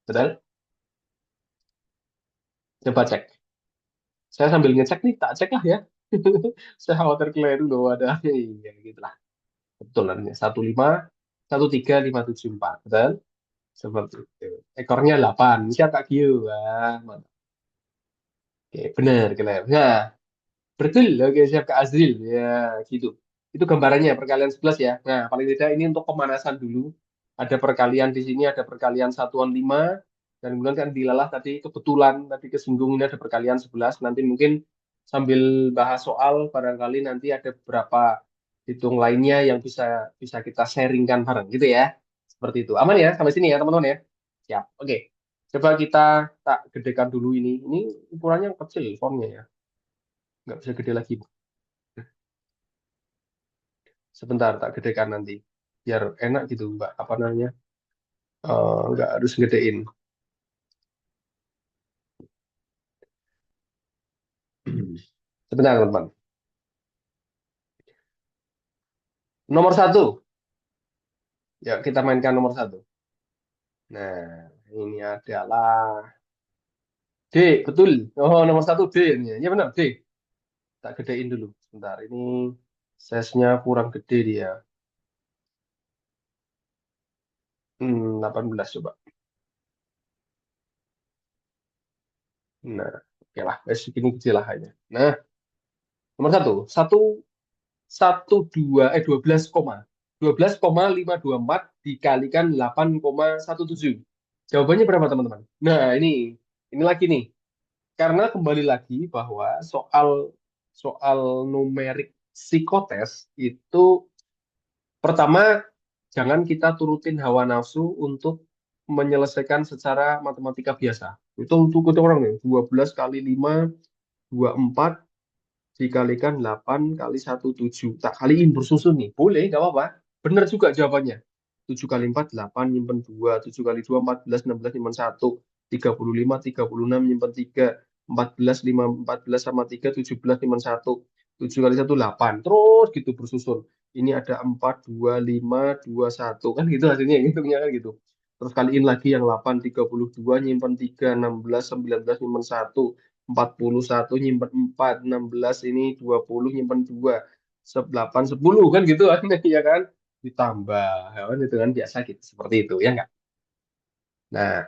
Speaker 1: Betul? Coba cek. Saya sambil ngecek nih, tak cek lah ya. Saya khawatir keliru loh ada. Iya, gitu lah. Betul lah. 1, 5, 1, 3, 5, 7, 4. Betul? Seperti itu. Ekornya 8. Siap Kak Gio. Wah, mantap. Oke, benar, benar. Nah, betul. Oke, siap Kak Azril. Ya, gitu. Itu gambarannya perkalian 11 ya. Nah, paling tidak ini untuk pemanasan dulu. Ada perkalian di sini, ada perkalian satuan 5. Dan kemudian kan dilalah tadi kebetulan, tadi kesinggung ini ada perkalian 11. Nanti mungkin sambil bahas soal, barangkali nanti ada beberapa hitung lainnya yang bisa bisa kita sharingkan bareng gitu ya. Seperti itu. Aman ya sampai sini ya teman-teman ya. Siap. Oke. Coba kita tak gedekan dulu ini. Ini ukurannya kecil fontnya ya. Nggak bisa gede lagi. Sebentar, tak gedekan nanti. Biar enak gitu, Mbak. Apa namanya? Nggak harus gedein. Sebentar, teman-teman. Nomor satu. Ya, kita mainkan nomor satu. Nah, ini adalah D, betul. Oh, nomor satu D ini. Ya benar, D. Tak gedein dulu. Sebentar, ini size-nya kurang gede dia. 18 coba. Nah, oke lah. Segini kecil lah hanya. Nah, nomor satu. Satu dua 12,524 dikalikan 8,17. Jawabannya berapa teman-teman? Nah, ini lagi nih. Karena kembali lagi bahwa soal soal numerik psikotes itu pertama jangan kita turutin hawa nafsu untuk menyelesaikan secara matematika biasa. Itu untuk kita orang nih, 12 kali 5 24 dikalikan 8 kali 1, 7. Tak kaliin bersusun nih. Boleh, nggak apa-apa. Benar juga jawabannya. 7 kali 4, 8, nyimpen 2. 7 kali 2, 14, 16, nyimpen 1. 35, 36, nyimpen 3. 14, 5, 14 sama 3, 17, nyimpen 1. 7 kali 1, 8. Terus gitu bersusun. Ini ada 4, 2, 5, 2, 1. Kan gitu hasilnya, hitungnya kan gitu. Terus kaliin lagi yang 8, 32, nyimpen 3, 16, 19, nyimpen 1. 41 nyimpen 4, 16 ini 20 nyimpen 2, 8, 10 kan gitu kan ya kan? Ditambah ya kan itu kan biasa gitu seperti itu ya enggak? Nah,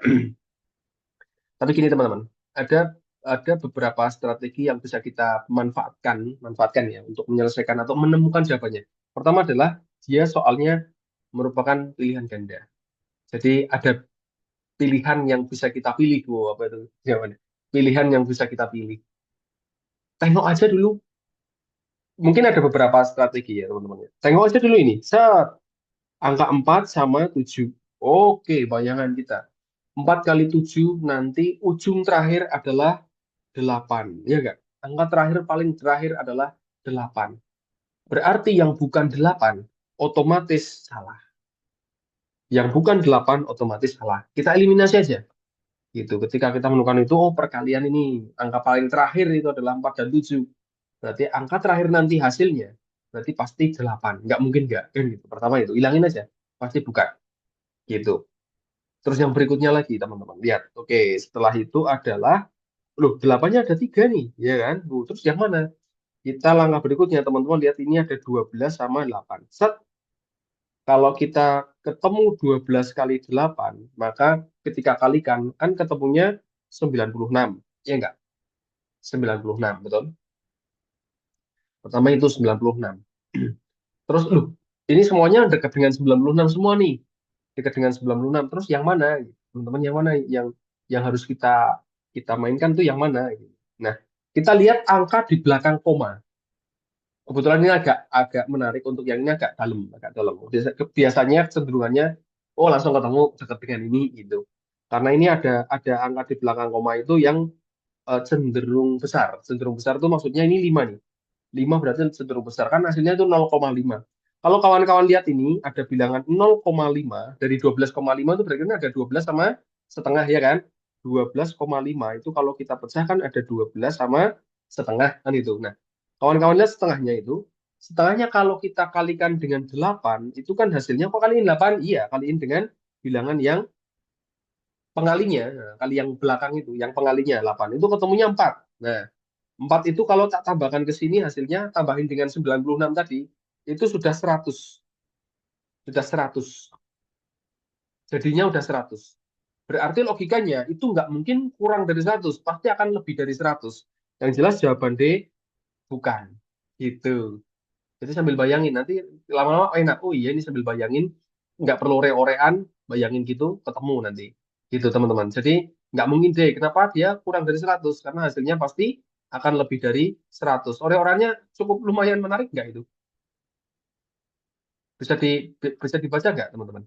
Speaker 1: tapi gini teman-teman, ada ada beberapa strategi yang bisa kita manfaatkan ya untuk menyelesaikan atau menemukan jawabannya. Pertama adalah dia soalnya merupakan pilihan ganda. Jadi ada pilihan yang bisa kita pilih, wow, apa itu jawabannya? Pilihan yang bisa kita pilih. Tengok aja dulu. Mungkin ada beberapa strategi ya teman-teman ya. Tengok aja dulu ini. Set, angka 4 sama 7. Oke, bayangan kita. 4 kali 7 nanti ujung terakhir adalah 8. Ya enggak? Angka terakhir paling terakhir adalah 8. Berarti yang bukan 8 otomatis salah. Yang bukan 8 otomatis salah. Kita eliminasi aja. Gitu. Ketika kita menemukan itu, oh perkalian ini angka paling terakhir itu adalah 4 dan 7. Berarti angka terakhir nanti hasilnya berarti pasti 8. Nggak mungkin nggak. Kan gitu. Pertama itu hilangin aja. Pasti bukan. Gitu. Terus yang berikutnya lagi teman-teman. Lihat. Oke, setelah itu adalah Loh, 8-nya ada 3 nih, ya kan? Terus yang mana? Kita langkah berikutnya, teman-teman lihat ini ada 12 sama 8. Set, kalau kita ketemu 12 kali 8, maka ketika kalikan, kan ketemunya 96. Ya enggak? 96, betul? Pertama itu 96. Terus, loh, ini semuanya dekat dengan 96 semua nih. Dekat dengan 96. Terus yang mana? Teman-teman, yang mana yang harus kita kita mainkan tuh yang mana? Nah, kita lihat angka di belakang koma. Kebetulan ini agak agak menarik, untuk yang ini agak dalam, agak dalam. Biasanya cenderungannya, oh langsung ketemu dekat dengan ini gitu. Karena ini ada angka di belakang koma itu yang cenderung besar. Cenderung besar itu maksudnya ini 5 nih. 5 berarti cenderung besar. Kan hasilnya itu 0,5. Kalau kawan-kawan lihat ini, ada bilangan 0,5. Dari 12,5 itu berarti kan ada 12 sama setengah, ya kan? 12,5 itu kalau kita pecah kan ada 12 sama setengah, kan itu. Nah, kawan-kawan lihat setengahnya itu. Setengahnya kalau kita kalikan dengan 8, itu kan hasilnya kok kaliin 8? Iya, kaliin dengan bilangan yang pengalinya. Nah, kali yang belakang itu, yang pengalinya 8. Itu ketemunya 4. Nah, 4 itu kalau tak tambahkan ke sini, hasilnya tambahin dengan 96 tadi, itu sudah 100. Sudah 100. Jadinya udah 100. Berarti logikanya itu nggak mungkin kurang dari 100. Pasti akan lebih dari 100. Yang jelas jawaban D bukan. Gitu. Jadi sambil bayangin, nanti lama-lama enak. Oh iya, ini sambil bayangin. Nggak perlu ore-orean, bayangin gitu, ketemu nanti. Gitu teman-teman. Jadi nggak mungkin deh. Kenapa dia kurang dari 100? Karena hasilnya pasti akan lebih dari 100. Ore-oreannya cukup lumayan menarik nggak itu? Bisa di bisa dibaca nggak teman-teman?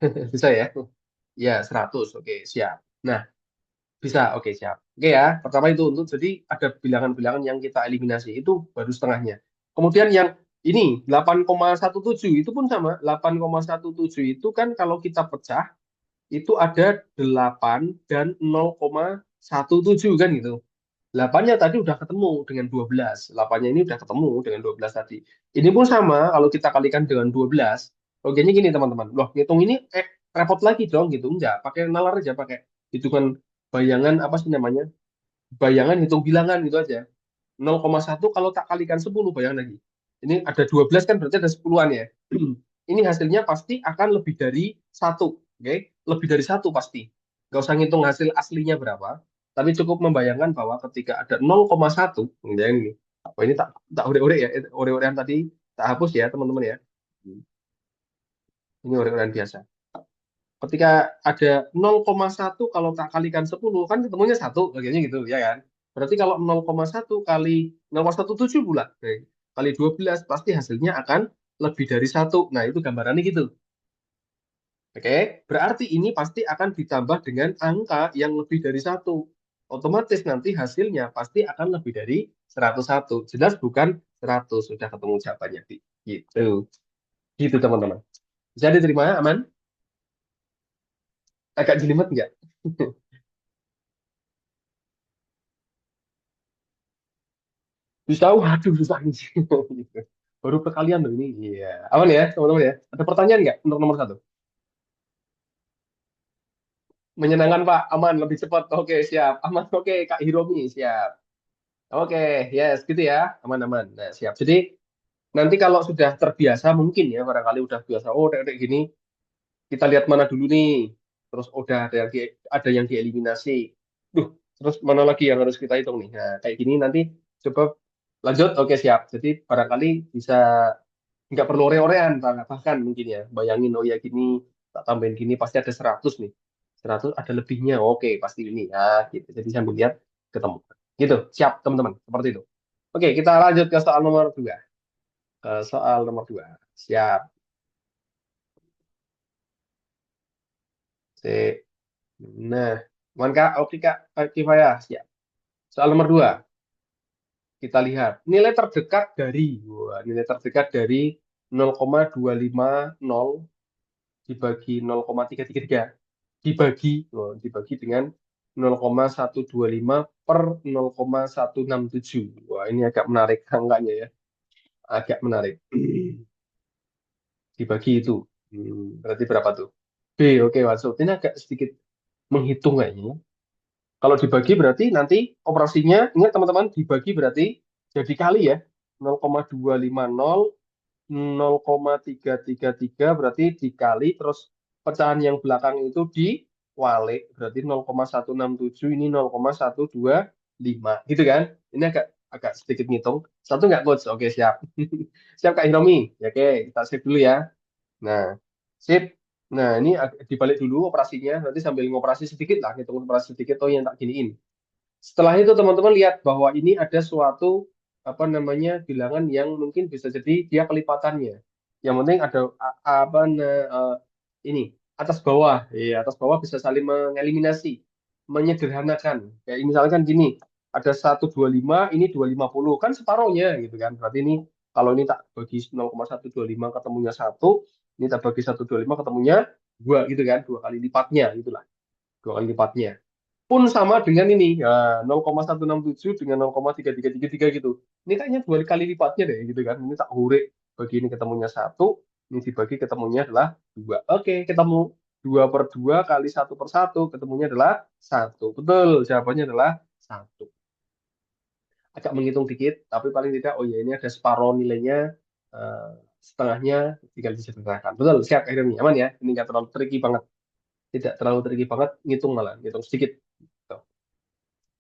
Speaker 1: Bisa ya? Ya, 100. Oke, siap. Nah, bisa. Oke, siap. Oke ya. Pertama itu untuk, jadi ada bilangan-bilangan yang kita eliminasi itu baru setengahnya. Kemudian yang ini 8,17 itu pun sama. 8,17 itu kan kalau kita pecah itu ada 8 dan 0,17 kan gitu. 8-nya tadi udah ketemu dengan 12. 8-nya ini udah ketemu dengan 12 tadi. Ini pun sama, kalau kita kalikan dengan 12. Logikanya gini teman-teman. Loh, ngitung ini repot lagi dong gitu. Enggak, pakai nalar aja, pakai hitungan bayangan, apa sih namanya? Bayangan hitung bilangan gitu aja. 0,1 kalau tak kalikan 10, bayang lagi. Ini ada 12 kan, berarti ada 10-an ya. Ini hasilnya pasti akan lebih dari satu. Oke? Lebih dari satu pasti. Nggak usah ngitung hasil aslinya berapa. Tapi cukup membayangkan bahwa ketika ada 0,1, ya ini. Apa ini tak tak ore-ore ya. Ore-orean tadi tak hapus ya, teman-teman ya. Ini ore-orean biasa. Ketika ada 0,1 kalau tak kalikan 10 kan ketemunya satu, bagiannya gitu ya kan. Berarti kalau 0,1 kali 0,17 pula, kali 12 pasti hasilnya akan lebih dari satu. Nah, itu gambarannya gitu. Oke, berarti ini pasti akan ditambah dengan angka yang lebih dari satu. Otomatis nanti hasilnya pasti akan lebih dari 101. Jelas bukan 100. Sudah ketemu jawabannya. Gitu. Gitu teman-teman. Bisa diterima, aman? Agak jelimet nggak? Bisa, waduh susah nih. Baru perkalian loh ini. Iya. Aman ya, teman-teman ya. Ada pertanyaan nggak untuk nomor satu? Menyenangkan Pak, aman, lebih cepat. Oke, siap. Aman, oke, Kak Hiromi, siap. Oke, yes, gitu ya. Aman-aman. Nah, siap. Jadi, nanti kalau sudah terbiasa, mungkin ya, barangkali udah biasa. Oh, kayak gini, kita lihat mana dulu nih. Terus udah ada yang dieliminasi. Duh, terus mana lagi yang harus kita hitung nih? Nah, kayak gini nanti coba lanjut. Oke, siap. Jadi, barangkali bisa nggak perlu ore-orean, bahkan mungkin ya, bayangin, oh ya gini, tak tambahin gini pasti ada 100 nih, 100 ada lebihnya, oke pasti ini ya gitu. Jadi sambil lihat ketemu gitu. Siap teman-teman, seperti itu. Oke, kita lanjut ke soal nomor dua. Ke soal nomor dua. Siap. Sip. Nah, aman kak, oke kak. Kifaya, siap. Soal nomor dua, kita lihat nilai terdekat dari, wah, nilai terdekat dari 0,250 dibagi 0,333 dibagi, dibagi dengan 0,125 per 0,167. Wah, ini agak menarik angkanya ya. Agak menarik. Dibagi itu. Berarti berapa tuh? B, oke masuk. Ini agak sedikit menghitung kayaknya. Kalau dibagi berarti nanti operasinya, ingat teman-teman, dibagi berarti jadi kali ya. 0,250, 0,333 berarti dikali, terus pecahan yang belakang itu diwalik, berarti 0,167, ini 0,125, gitu kan? Ini agak agak sedikit ngitung. Satu nggak coach? Oke, siap. Siap Kak Hiromi. Ya, oke, kita save dulu ya. Nah, sip. Nah, ini dibalik dulu operasinya. Nanti sambil ngoperasi sedikit lah, hitung operasi sedikit. Oh, yang tak giniin. Setelah itu teman-teman lihat bahwa ini ada suatu apa namanya bilangan yang mungkin bisa jadi dia kelipatannya. Yang penting ada apa ini atas bawah. Ya, atas bawah bisa saling mengeliminasi, menyederhanakan. Kayak misalkan gini, ada 125, ini 250 kan separohnya gitu kan. Berarti ini kalau ini tak bagi 0,125 ketemunya satu, ini tak bagi 125 ketemunya dua gitu kan, dua kali lipatnya itulah, dua kali lipatnya pun sama dengan ini ya 0,167 dengan 0,3333 gitu. Ini kayaknya dua kali lipatnya deh gitu kan. Ini tak hurek bagi ini ketemunya satu, ini dibagi ketemunya adalah dua. Oke, ketemu dua per dua kali satu per satu ketemunya adalah satu. Betul, jawabannya adalah satu. Agak menghitung dikit, tapi paling tidak oh ya ini ada separuh nilainya eh, setengahnya tinggal disederhanakan. Betul, siap akhirnya aman ya. Ini nggak terlalu tricky banget, tidak terlalu tricky banget, ngitung malah, ngitung sedikit. Tuh.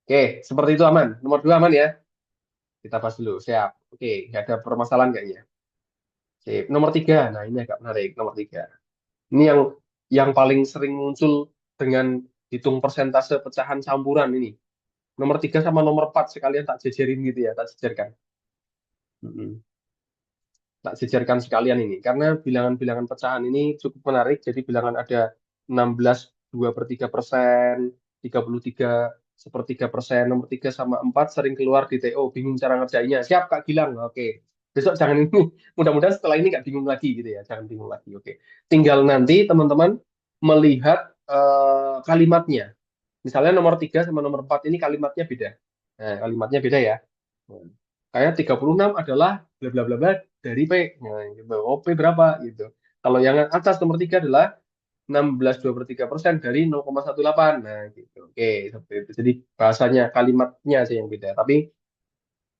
Speaker 1: Oke, seperti itu aman. Nomor dua aman ya. Kita bahas dulu. Siap. Oke, nggak ada permasalahan kayaknya. Sip. Nomor tiga. Nah, ini agak menarik. Nomor tiga. Ini yang paling sering muncul dengan hitung persentase pecahan campuran ini. Nomor tiga sama nomor empat sekalian tak jejerin gitu ya, tak jejerkan. Mm-mm. Tak jejerkan sekalian ini. Karena bilangan-bilangan pecahan ini cukup menarik. Jadi bilangan ada 16, 2/3%, 33 1/3%, nomor 3 sama 4 sering keluar di TO. Bingung cara ngerjainnya. Siap Kak Gilang. Oke. Besok jangan ini. Mudah-mudahan setelah ini nggak bingung lagi gitu ya. Jangan bingung lagi. Oke. Tinggal nanti teman-teman melihat kalimatnya. Misalnya nomor 3 sama nomor 4 ini kalimatnya beda. Nah, kalimatnya beda ya. Kayak 36 adalah bla bla bla bla dari P. Nah, gitu. Oh, P berapa gitu. Kalau yang atas nomor 3 adalah 16,23% dari 0,18. Nah, gitu. Oke, seperti itu. Jadi bahasanya kalimatnya aja yang beda. Tapi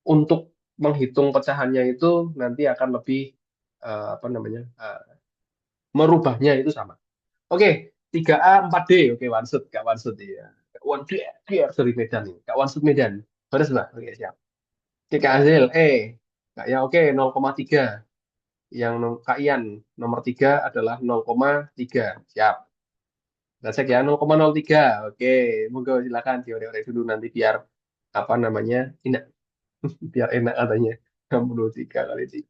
Speaker 1: untuk menghitung pecahannya itu nanti akan lebih apa namanya? Merubahnya itu sama. Oke, 3A 4D. Oke, Wansut, Kak Wansut ya. One dia dari Medan nih. Kak Wansut Medan. Beres Mbak? Oke, siap. Oke, Kak Azil, Kak ya oke 0,3. Yang Kak Ian nomor 3 adalah 0,3. Siap. Kita cek ya 0,03. Oke, monggo silakan diorek-orek dulu nanti biar apa namanya? Enak, biar enak katanya. 63 kali 3.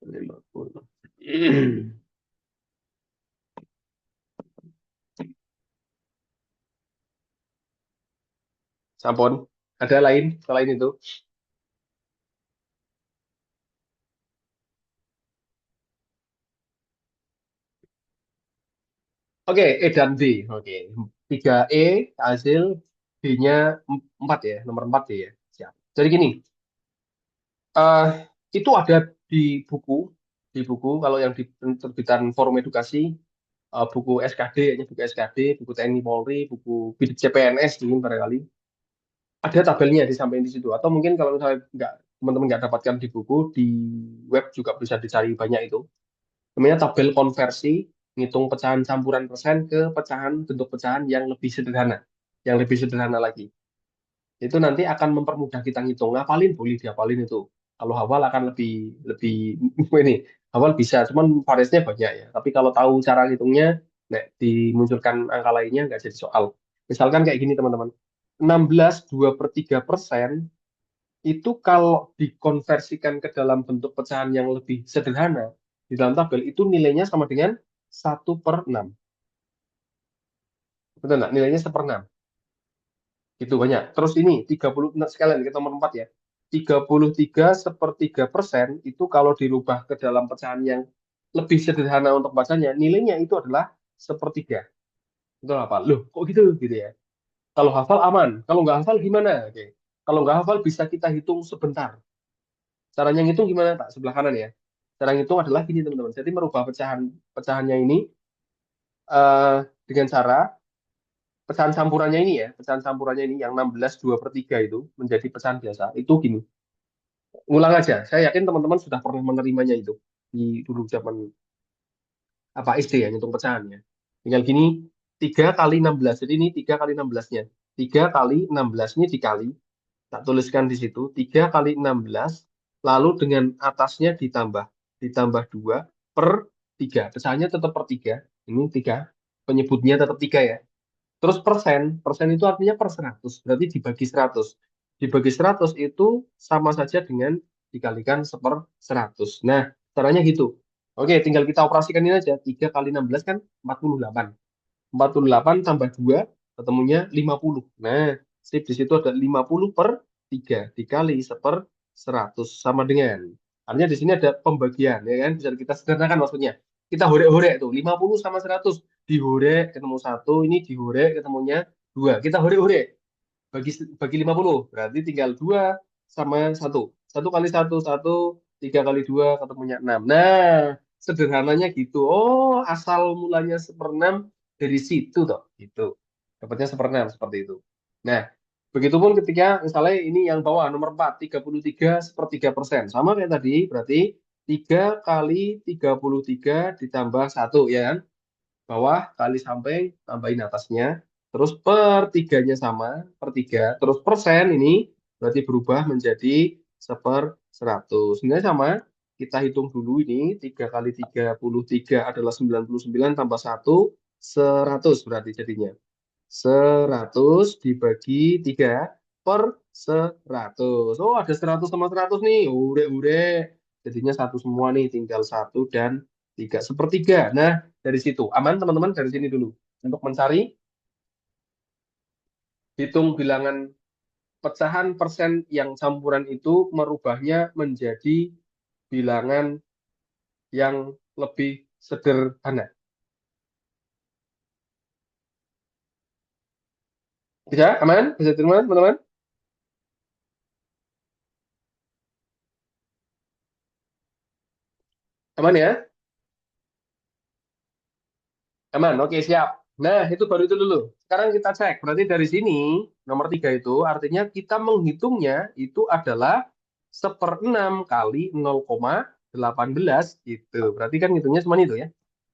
Speaker 1: 50. Sampun. Ada lain selain itu? Oke, E dan D. Oke. 3E hasil D-nya 4 ya, nomor 4 ya. Siap. Jadi gini, eh itu ada di buku, kalau yang di terbitan Forum Edukasi, buku SKD, ya, buku SKD, buku TNI Polri, buku bidik CPNS mungkin barangkali ada tabelnya disampaikan di situ. Atau mungkin kalau misalnya nggak teman-teman nggak dapatkan di buku, di web juga bisa dicari banyak itu. Namanya tabel konversi ngitung pecahan campuran persen ke pecahan bentuk pecahan yang lebih sederhana, lagi. Itu nanti akan mempermudah kita ngitung. Ngapalin boleh diapalin itu. Kalau hafal akan lebih lebih ini hafal bisa, cuman variasinya banyak ya. Tapi kalau tahu cara ngitungnya, nek dimunculkan angka lainnya nggak jadi soal. Misalkan kayak gini teman-teman, 16,2/3% itu kalau dikonversikan ke dalam bentuk pecahan yang lebih sederhana di dalam tabel itu nilainya sama dengan 1/6. Betul nggak? Nilainya 1/6. Itu banyak. Terus ini 30 nah, sekalian kita nomor 4 ya. 33/3% itu kalau dirubah ke dalam pecahan yang lebih sederhana untuk bacanya, nilainya itu adalah sepertiga. Itu apa? Loh, kok gitu gitu ya? Kalau hafal aman, kalau nggak hafal gimana? Oke. Kalau nggak hafal bisa kita hitung sebentar. Caranya ngitung gimana, Pak? Sebelah kanan ya. Cara ngitung adalah gini teman-teman. Jadi merubah pecahannya ini eh, dengan cara pecahan campurannya ini ya, pecahan campurannya ini yang 16 2 per 3 itu menjadi pecahan biasa. Itu gini, ngulang aja. Saya yakin teman-teman sudah pernah menerimanya itu di dulu zaman apa SD ya, ngitung pecahannya. Tinggal gini, 3 kali 16. Jadi ini 3 kali 16-nya. 3 kali 16 ini dikali, tak tuliskan di situ, 3 kali 16, lalu dengan atasnya ditambah 2 per 3. Pecahannya tetap per 3. Ini 3, penyebutnya tetap 3 ya. Terus persen itu artinya per 100, berarti dibagi 100. Dibagi 100 itu sama saja dengan dikalikan seper 100. Nah, caranya gitu. Oke, tinggal kita operasikan ini aja. 3 kali 16 kan 48. 48 tambah 2 ketemunya 50. Nah, sip di situ ada 50 per 3 dikali seper 100 sama dengan. Artinya di sini ada pembagian ya kan, bisa kita sederhanakan maksudnya. Kita horek-horek tuh 50 sama 100 dihorek ketemu satu, ini dihorek ketemunya 2. Kita horek-horek bagi bagi 50 berarti tinggal 2 sama satu. Satu kali satu satu, 3 kali 2 ketemunya 6. Nah, sederhananya gitu. Oh, asal mulanya seperenam dari situ toh. Gitu. Dapatnya seperenam seperti itu. Nah, begitupun ketika misalnya ini yang bawah nomor 4, 33 sepertiga persen. Sama kayak tadi, berarti 3 kali 33 ditambah satu ya kan? Bawah kali samping tambahin atasnya, terus per tiganya sama, per tiga, terus persen ini berarti berubah menjadi seper 100. Sebenarnya sama, kita hitung dulu ini, 3 kali 33 adalah 99 tambah satu, 100 berarti jadinya. 100 dibagi 3 per 100. Oh, ada 100 sama 100 nih. Ure-ure. Jadinya satu semua nih. Tinggal satu dan 3. Sepertiga. Nah, dari situ. Aman, teman-teman? Dari sini dulu. Untuk mencari, hitung bilangan pecahan persen yang campuran itu merubahnya menjadi bilangan yang lebih sederhana. Bisa? Aman? Bisa terima, teman-teman? Aman ya? Aman, oke siap. Nah, itu baru itu dulu. Sekarang kita cek. Berarti dari sini, nomor 3 itu artinya kita menghitungnya itu adalah seperenam kali 0,18 gitu. Berarti kan hitungnya cuma itu ya.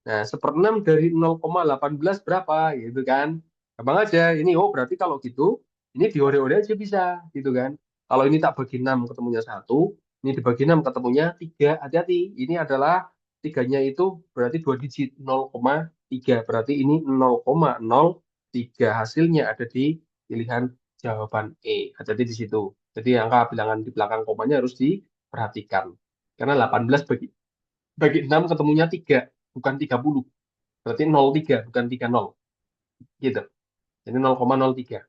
Speaker 1: Nah, seperenam dari 0,18 berapa gitu kan. Gampang aja. Ini, oh berarti kalau gitu, ini diore-ore aja bisa gitu kan. Kalau ini tak bagi 6 ketemunya satu, ini dibagi 6 ketemunya 3. Hati-hati, ini adalah tiganya itu berarti 2 digit 0,3. Berarti ini 0,03 hasilnya ada di pilihan jawaban E. Hati-hati di situ. Jadi angka bilangan di belakang komanya harus diperhatikan. Karena 18 bagi 6 ketemunya 3, bukan 30. Berarti 0,3 bukan 30. Gitu. Jadi 0,03.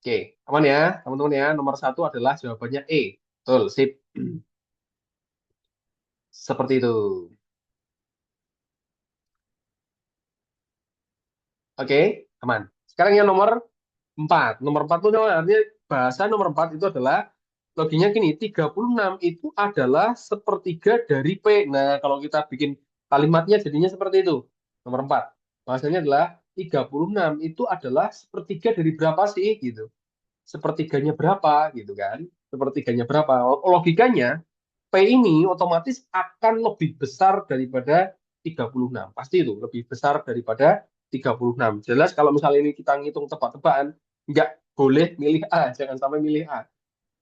Speaker 1: Oke, aman ya, teman-teman ya. Nomor satu adalah jawabannya E. Betul, sip. Seperti itu. Oke, aman. Sekarang yang nomor 4. Nomor 4 itu artinya bahasa nomor 4 itu adalah loginya gini, 36 itu adalah sepertiga dari P. Nah, kalau kita bikin kalimatnya jadinya seperti itu. Nomor 4. Bahasanya adalah 36 itu adalah sepertiga dari berapa sih gitu. Sepertiganya berapa gitu kan. Sepertiganya berapa. Logikanya P ini otomatis akan lebih besar daripada 36. Pasti itu lebih besar daripada 36. Jelas kalau misalnya ini kita ngitung tebak-tebakan, nggak boleh milih A, jangan sampai milih A.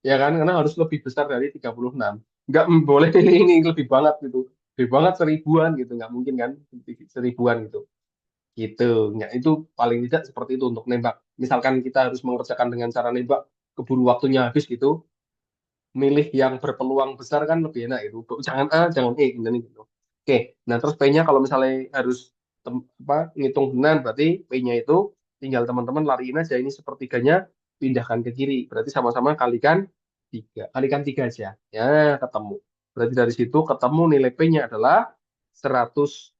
Speaker 1: Ya kan, karena harus lebih besar dari 36. Nggak boleh milih ini lebih banget gitu. Lebih banget seribuan gitu, nggak mungkin kan, seribuan gitu. Gitu, nggak itu paling tidak seperti itu untuk nembak. Misalkan kita harus mengerjakan dengan cara nembak, keburu waktunya habis gitu, milih yang berpeluang besar kan lebih enak itu. Jangan A, jangan E, gini gitu. Oke, nah terus P-nya kalau misalnya harus ngitung benar, berarti P-nya itu tinggal teman-teman lariin aja ini sepertiganya pindahkan ke kiri. Berarti sama-sama kalikan 3. Kalikan 3 aja. Ya, ketemu. Berarti dari situ ketemu nilai P-nya adalah 108.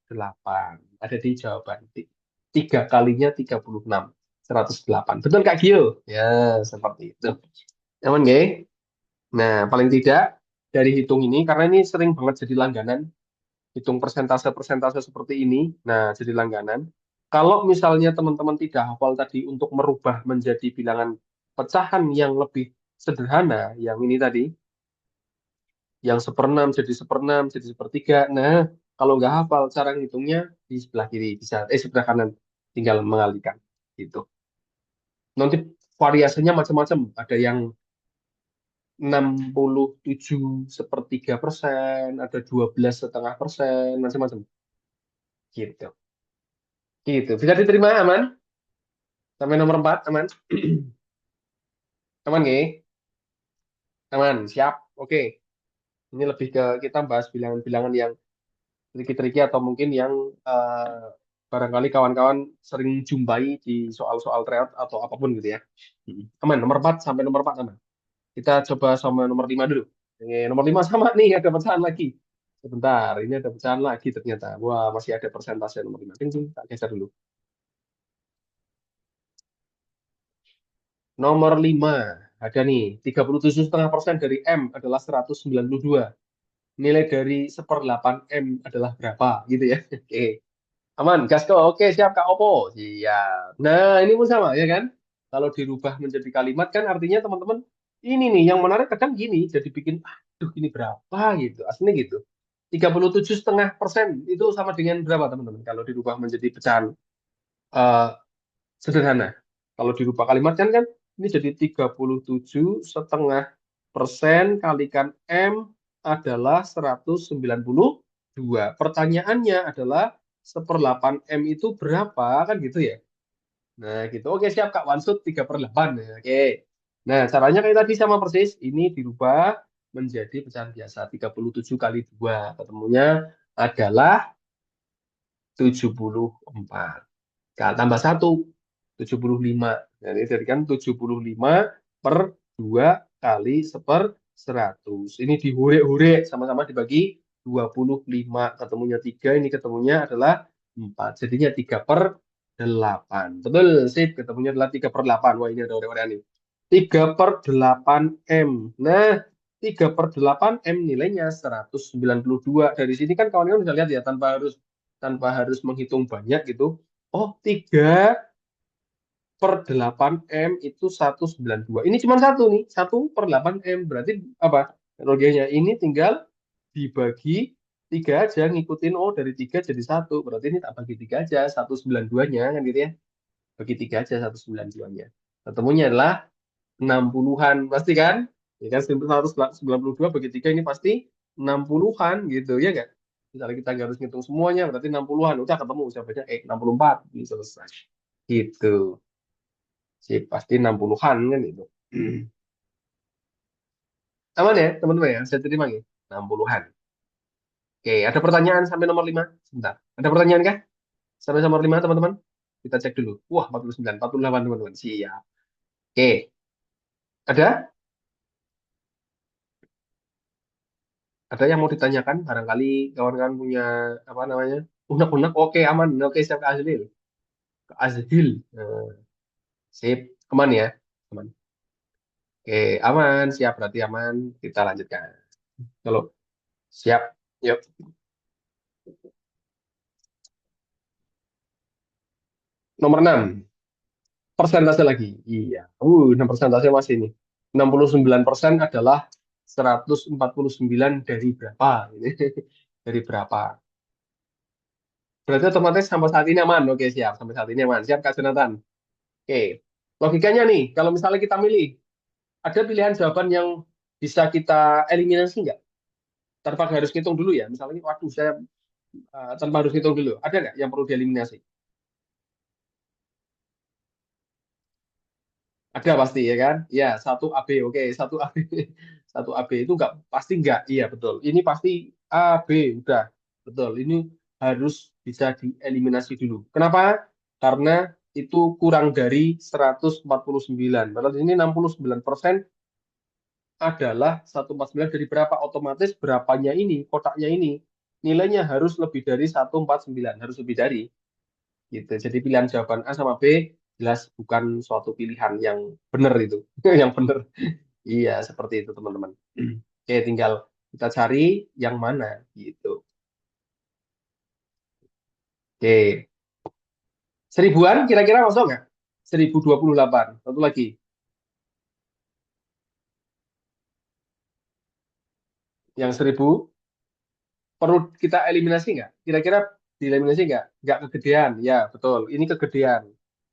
Speaker 1: Ada di jawaban. 3 kalinya 36. 108. Betul Kak Gio? Ya, seperti itu. Aman nggak? Nah, paling tidak dari hitung ini karena ini sering banget jadi langganan, hitung persentase-persentase seperti ini. Nah, jadi langganan. Kalau misalnya teman-teman tidak hafal tadi untuk merubah menjadi bilangan pecahan yang lebih sederhana, yang ini tadi, yang seperenam jadi seperenam, jadi sepertiga. Nah, kalau nggak hafal cara ngitungnya di sebelah kiri bisa, sebelah kanan, tinggal mengalihkan gitu. Nanti variasinya macam-macam. Ada yang 67,3%, ada 12,5%, macam-macam. Gitu. Gitu. Bisa diterima aman? Sampai nomor 4 aman? Aman nggih? Aman, siap. Oke. Ini lebih ke kita bahas bilangan-bilangan yang triki-triki atau mungkin yang eh, barangkali kawan-kawan sering jumpai di soal-soal tryout atau apapun gitu ya. Aman, nomor 4 sampai nomor 4 aman. Kita coba sama nomor 5 dulu. Nomor 5 sama nih, ada pecahan lagi. Sebentar, ini ada pecahan lagi ternyata. Wah, masih ada persentase nomor 5. Ting, ting, tak geser dulu. Nomor 5 ada nih, 37,5% dari M adalah 192. Nilai dari 1/8 M adalah berapa? Gitu ya. Oke. Aman, Gasko. Oke, siap Kak Opo. Siap. Nah, ini pun sama ya kan? Kalau dirubah menjadi kalimat kan artinya teman-teman ini nih yang menarik kadang gini jadi bikin aduh ini berapa gitu. Aslinya gitu. 37,5% itu sama dengan berapa teman-teman? Kalau dirubah menjadi pecahan eh, sederhana. Kalau dirubah kalimat kan ini jadi 37,5% kalikan M adalah 192. Pertanyaannya adalah 1/8 M itu berapa kan gitu ya. Nah gitu. Oke siap Kak Wansut 3/8. Nah, oke. Nah caranya kayak tadi sama persis. Ini dirubah menjadi pecahan biasa. 37 kali 2. Ketemunya adalah 74. Tambah 1, 75. Jadi jadi kan 75 per 2 kali 1/100. Ini dihure-hure sama-sama dibagi 25. Ketemunya 3, ini ketemunya adalah 4. Jadinya 3/8. Betul, sip. Ketemunya adalah 3/8. Wah, ini ada ore-orean nih. 3/8 M. Nah, 3/8 M nilainya 192. Dari sini kan kawan-kawan bisa lihat ya, tanpa harus menghitung banyak gitu. Oh, 3/8 M itu 192. Ini cuma satu nih, 1/8 M. Berarti apa? Analoginya ini tinggal dibagi 3 aja, ngikutin, oh dari 3 jadi 1. Berarti ini tak bagi 3 aja, 192-nya, kan gitu ya. Bagi 3 aja, 192-nya. Ketemunya adalah 60-an, pasti kan? Ya kan, 192 bagi 3 ini pasti 60-an gitu, ya nggak? Misalnya kita nggak harus ngitung semuanya, berarti 60-an. Udah ketemu, jawabannya 64. Ini selesai. Gitu. Sip, pasti 60-an kan itu. Aman ya, teman-teman ya? Saya terima ya? 60-an. Oke, ada pertanyaan sampai nomor 5? Sebentar. Ada pertanyaan kah? Sampai nomor 5, teman-teman? Kita cek dulu. Wah, 49, 48, teman-teman. Siap. Oke, ada? Ada yang mau ditanyakan? Barangkali kawan-kawan punya, apa namanya? Unek-unek. Oke, aman. Oke, siap, Kak Azril. Kak Azril. Sip. Aman ya? Aman. Oke, aman. Siap, berarti aman. Kita lanjutkan. Kalau siap. Yuk. Nomor 6. Persentase lagi. Iya. 6 persentase masih ini. 69% adalah 149 dari berapa? Ini dari berapa? Berarti otomatis sampai saat ini aman. Oke, siap. Sampai saat ini aman. Siap, Kak Jonathan. Oke. Logikanya nih, kalau misalnya kita milih, ada pilihan jawaban yang bisa kita eliminasi nggak? Tanpa harus hitung dulu ya. Misalnya, waduh, saya tanpa harus hitung dulu. Ada nggak yang perlu dieliminasi? Ada pasti ya kan? Ya, satu AB. Oke, satu AB. Satu AB itu enggak pasti enggak. Iya, betul. Ini pasti AB udah. Betul. Ini harus bisa dieliminasi dulu. Kenapa? Karena itu kurang dari 149. Berarti ini 69% adalah 149 dari berapa? Otomatis berapanya ini, kotaknya ini, nilainya harus lebih dari 149. Harus lebih dari. Gitu. Jadi pilihan jawaban A sama B jelas bukan suatu pilihan yang benar itu, yang benar. Iya, seperti itu teman-teman. Oke, tinggal. Kita cari yang mana gitu. Oke. Seribuan kira-kira masuk nggak? 1028. Satu lagi. Yang 1000 perlu kita eliminasi nggak? Kira-kira dieliminasi nggak? Nggak kegedean. Ya, betul. Ini kegedean.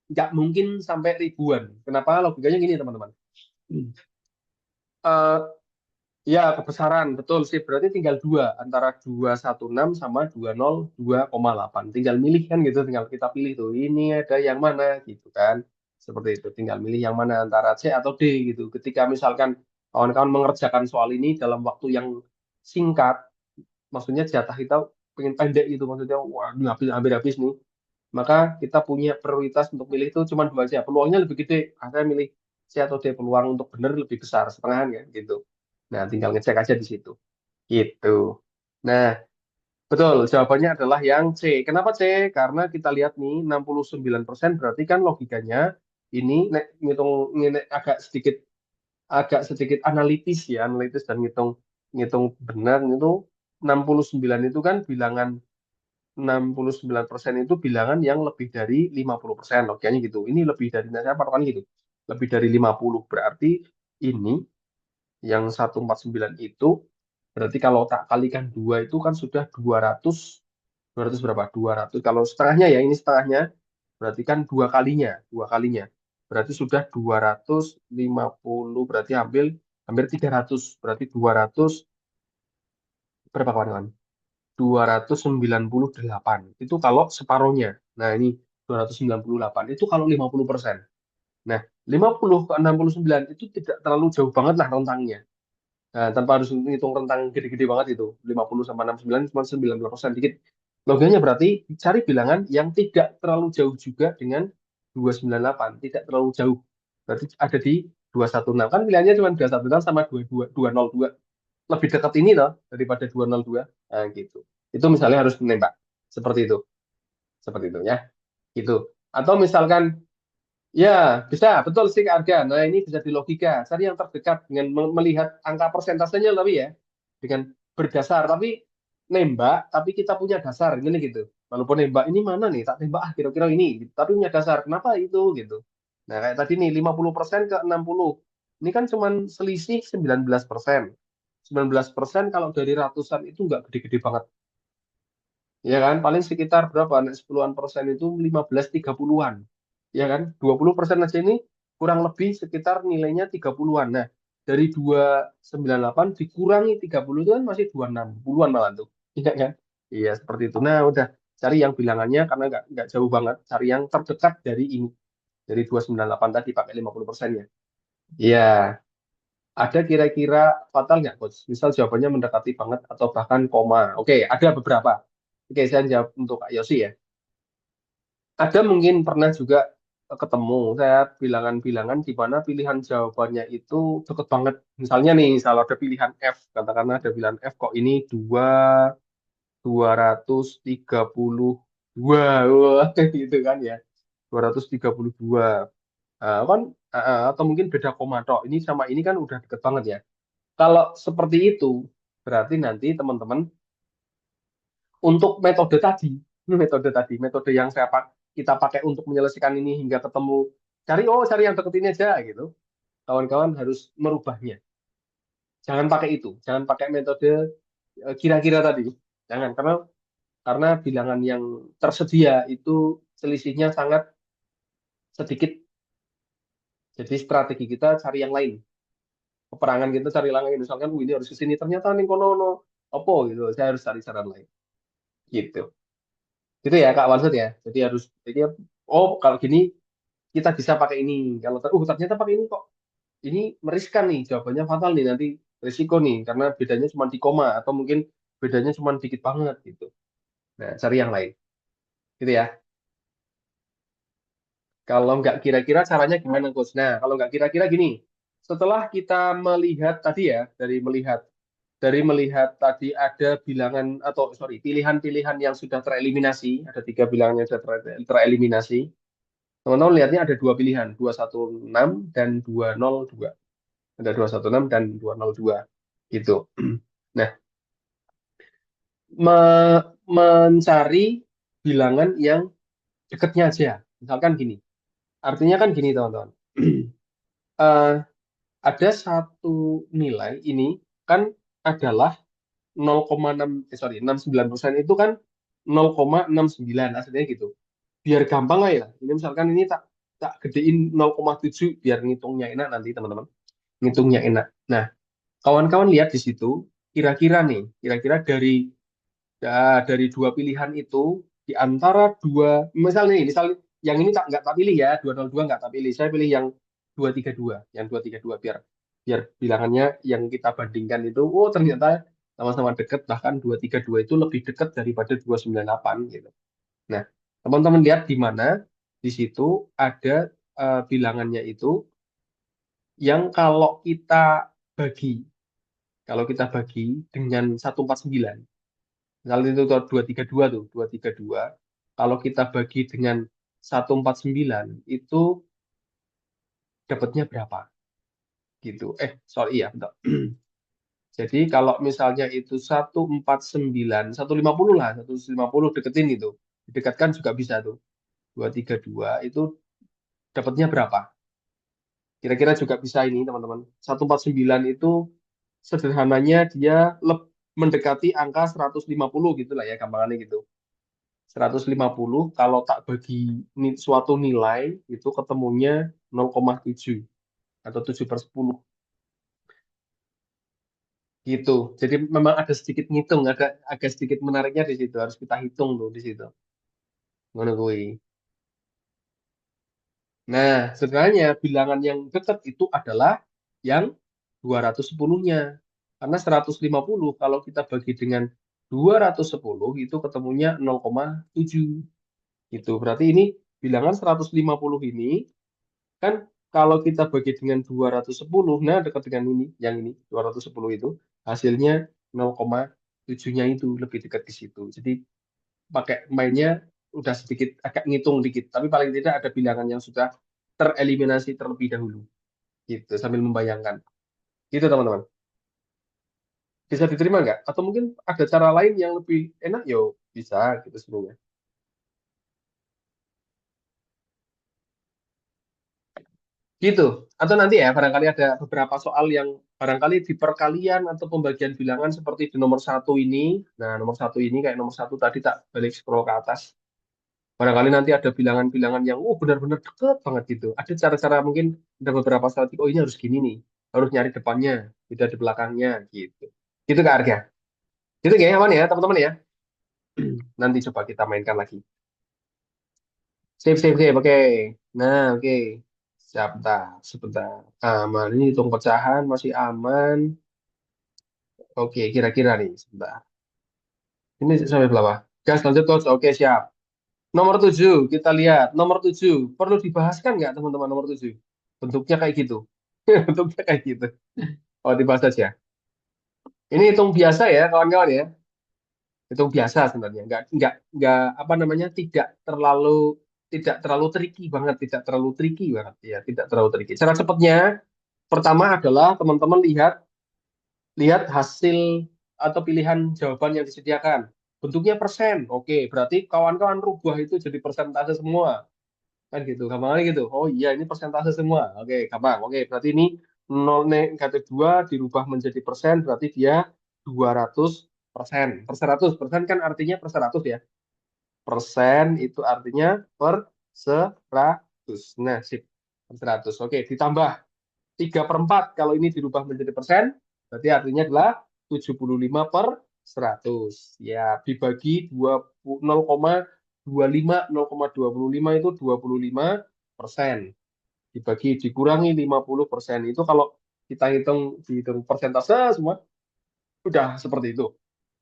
Speaker 1: Nggak mungkin sampai ribuan. Kenapa? Logikanya gini, teman-teman. Hmm. Eh, Ya, kebesaran. Betul sih. Berarti tinggal dua. Antara 216 sama 202,8. Tinggal milih kan gitu. Tinggal kita pilih tuh. Ini ada yang mana gitu kan. Seperti itu. Tinggal milih yang mana antara C atau D gitu. Ketika misalkan kawan-kawan mengerjakan soal ini dalam waktu yang singkat. Maksudnya jatah kita pengen pendek gitu. Maksudnya, wah ini hampir habis nih. Maka kita punya prioritas untuk milih itu cuma dua aja. Peluangnya lebih gede. Saya milih C atau D. Peluang untuk benar lebih besar. Setengahan ya gitu. Nah, tinggal ngecek aja di situ. Gitu. Nah, betul. Jawabannya adalah yang C. Kenapa C? Karena kita lihat nih, 69% berarti kan logikanya ini ngitung agak sedikit analitis ya, analitis dan ngitung ngitung benar itu 69 itu kan bilangan 69% itu bilangan yang lebih dari 50%. Logikanya gitu. Ini lebih dari, nah saya patokan gitu. Lebih dari 50 berarti ini yang 149 itu berarti kalau tak kalikan dua itu kan sudah 200 berapa? 200 kalau setengahnya ya ini setengahnya berarti kan dua kalinya berarti sudah 250 berarti hampir hampir 300 berarti 200 berapa kawan-kawan? 298 itu kalau separohnya. Nah ini 298 itu kalau 50%. Nah 50 ke 69 itu tidak terlalu jauh banget lah rentangnya. Nah, tanpa harus ngitung rentang gede-gede banget itu. 50 sama 69 cuma 90% dikit. Logikanya berarti cari bilangan yang tidak terlalu jauh juga dengan 298. Tidak terlalu jauh. Berarti ada di 216. Kan pilihannya cuma 216 sama 202. Lebih dekat ini loh daripada 202. Nah, gitu. Itu misalnya harus menembak. Seperti itu. Seperti itu ya. Gitu. Atau misalkan ya, bisa, betul sih Kak Arga. Nah, ini bisa di logika. Cari yang terdekat dengan melihat angka persentasenya tapi ya, dengan berdasar. Tapi nembak, tapi kita punya dasar, gini gitu. Walaupun nembak ini mana nih? Tak tembak kira-kira ini. Gitu. Tapi punya dasar. Kenapa itu gitu? Nah, kayak tadi nih 50% ke 60. Ini kan cuman selisih 19%. 19% kalau dari ratusan itu nggak gede-gede banget. Ya kan? Paling sekitar berapa? Nek 10-an persen itu 15 30-an. Ya kan? 20% aja ini kurang lebih sekitar nilainya 30-an. Nah, dari 298 dikurangi 30 itu kan masih 26, puluhan malah tuh. Iya kan? Iya, seperti itu. Nah, udah cari yang bilangannya karena nggak jauh banget, cari yang terdekat dari ini. Dari 298 tadi pakai 50%-nya. Iya, ada kira-kira fatal nggak, Coach? Misal jawabannya mendekati banget atau bahkan koma. Oke, ada beberapa. Oke, saya jawab untuk Kak Yosi ya. Ada mungkin pernah juga ketemu saya bilangan-bilangan di mana pilihan jawabannya itu deket banget. Misalnya nih, kalau ada pilihan F, katakanlah ada pilihan F kok ini 232. Wah, gitu kan ya. 232. Kan atau mungkin beda koma tok. Ini sama ini kan udah deket banget ya. Kalau seperti itu, berarti nanti teman-teman untuk metode yang kita pakai untuk menyelesaikan ini hingga ketemu, cari yang deket ini aja gitu. Kawan-kawan harus merubahnya. Jangan pakai itu, jangan pakai metode kira-kira tadi. Jangan karena bilangan yang tersedia itu selisihnya sangat sedikit. Jadi strategi kita cari yang lain. Peperangan kita cari yang lain. Misalkan, ini harus ke sini. Ternyata nih kono apa gitu. Saya harus cari saran lain. Gitu. Gitu ya Kak Wansut ya. Jadi oh kalau gini kita bisa pakai ini. Kalau ternyata pakai ini kok ini meriskan nih, jawabannya fatal nih nanti risiko nih karena bedanya cuma di koma atau mungkin bedanya cuma dikit banget gitu. Nah, cari yang lain. Gitu ya. Kalau nggak kira-kira caranya gimana, Coach? Nah, kalau nggak kira-kira gini. Setelah kita melihat tadi ya, dari melihat tadi ada bilangan atau sorry, pilihan-pilihan yang sudah tereliminasi, ada tiga bilangan yang sudah tereliminasi. Teman-teman lihatnya ada dua pilihan, 216 dan 202. Ada 216 dan 202 gitu. Nah, mencari bilangan yang dekatnya aja. Misalkan gini, artinya kan gini teman-teman. Eh, ada satu nilai ini kan adalah 0,6 sorry 69% itu kan 0,69 aslinya gitu. Biar gampang lah ya. Ini misalkan ini tak tak gedein 0,7 biar ngitungnya enak nanti teman-teman. Ngitungnya enak. Nah, kawan-kawan lihat di situ kira-kira nih, kira-kira dari dua pilihan itu di antara dua misalnya nih, misal yang ini tak nggak tak pilih ya 202 nggak tak pilih saya pilih yang 232 yang 232 biar biar bilangannya yang kita bandingkan itu oh ternyata sama-sama dekat bahkan 232 itu lebih dekat daripada 298 gitu. Nah, teman-teman lihat di mana di situ ada bilangannya itu yang bagi kalau kita bagi dengan 149. Misalnya itu tuh 232 tuh, 232. Kalau kita bagi dengan 149 itu dapatnya berapa? Gitu. Sorry ya, bentar. Jadi kalau misalnya itu 149, 150 lah, 150 deketin itu. Didekatkan juga bisa tuh. 232 itu dapatnya berapa? Kira-kira juga bisa ini, teman-teman. 149 itu sederhananya dia mendekati angka 150 gitu lah ya, gampangannya gitu. 150 kalau tak bagi suatu nilai itu ketemunya 0,7 atau 7 per 10 gitu. Jadi memang ada sedikit ngitung, agak sedikit menariknya di situ. Harus kita hitung tuh di situ. Ngono kuwi. Nah, sebenarnya bilangan yang dekat itu adalah yang 210-nya. Karena 150 kalau kita bagi dengan 210 itu ketemunya 0,7 gitu. Berarti ini bilangan 150 ini kan kalau kita bagi dengan 210, nah dekat dengan ini, yang ini 210 itu hasilnya 0,7-nya itu lebih dekat ke situ. Jadi pakai mainnya udah sedikit agak ngitung dikit, tapi paling tidak ada bilangan yang sudah tereliminasi terlebih dahulu. Gitu sambil membayangkan. Gitu teman-teman. Bisa diterima nggak? Atau mungkin ada cara lain yang lebih enak? Yo bisa gitu sebenarnya. Gitu. Atau nanti ya, barangkali ada beberapa soal yang barangkali di perkalian atau pembagian bilangan seperti di nomor satu ini. Nah, nomor satu ini kayak nomor satu tadi tak balik scroll ke atas. Barangkali nanti ada bilangan-bilangan yang, benar-benar deket banget gitu. Ada cara-cara mungkin ada beberapa strategi, oh ini harus gini nih. Harus nyari depannya, tidak di belakangnya gitu. Gitu Kak Arga. Gitu kayaknya aman ya, teman-teman ya. Nanti coba kita mainkan lagi. Save, save, save. Oke. Nah, oke. Siap, bentar. Sebentar. Aman. Ini hitung pecahan masih aman. Oke, kira-kira nih. Sebentar. Ini sampai berapa? Gas lanjut, Coach. Oke, siap. Nomor 7, kita lihat. Nomor 7. Perlu dibahaskan nggak, teman-teman, nomor 7? Bentuknya kayak gitu. Bentuknya kayak gitu. Oh, dibahas aja. Ini hitung biasa ya, kawan-kawan ya. Hitung biasa sebenarnya. Nggak, apa namanya, tidak terlalu tricky banget. Tidak terlalu tricky banget. Ya, tidak terlalu tricky. Cara cepatnya, pertama adalah teman-teman lihat lihat hasil atau pilihan jawaban yang disediakan. Bentuknya persen. Oke, berarti kawan-kawan rubah itu jadi persentase semua. Kan gitu, gampang gitu. Oh iya, ini persentase semua. Oke, gampang. Oke, berarti ini 0,2 dirubah menjadi persen, berarti dia 200%. Per 100% kan artinya per 100 ya. Persen itu artinya per 100. Nah, sip. Per 100. Oke, ditambah 3 per 4 kalau ini dirubah menjadi persen, berarti artinya adalah 75 per 100. Ya, dibagi 0,25, 0,25 itu 25%. Dibagi, dikurangi 50%. Itu kalau kita dihitung persentase semua, udah seperti itu.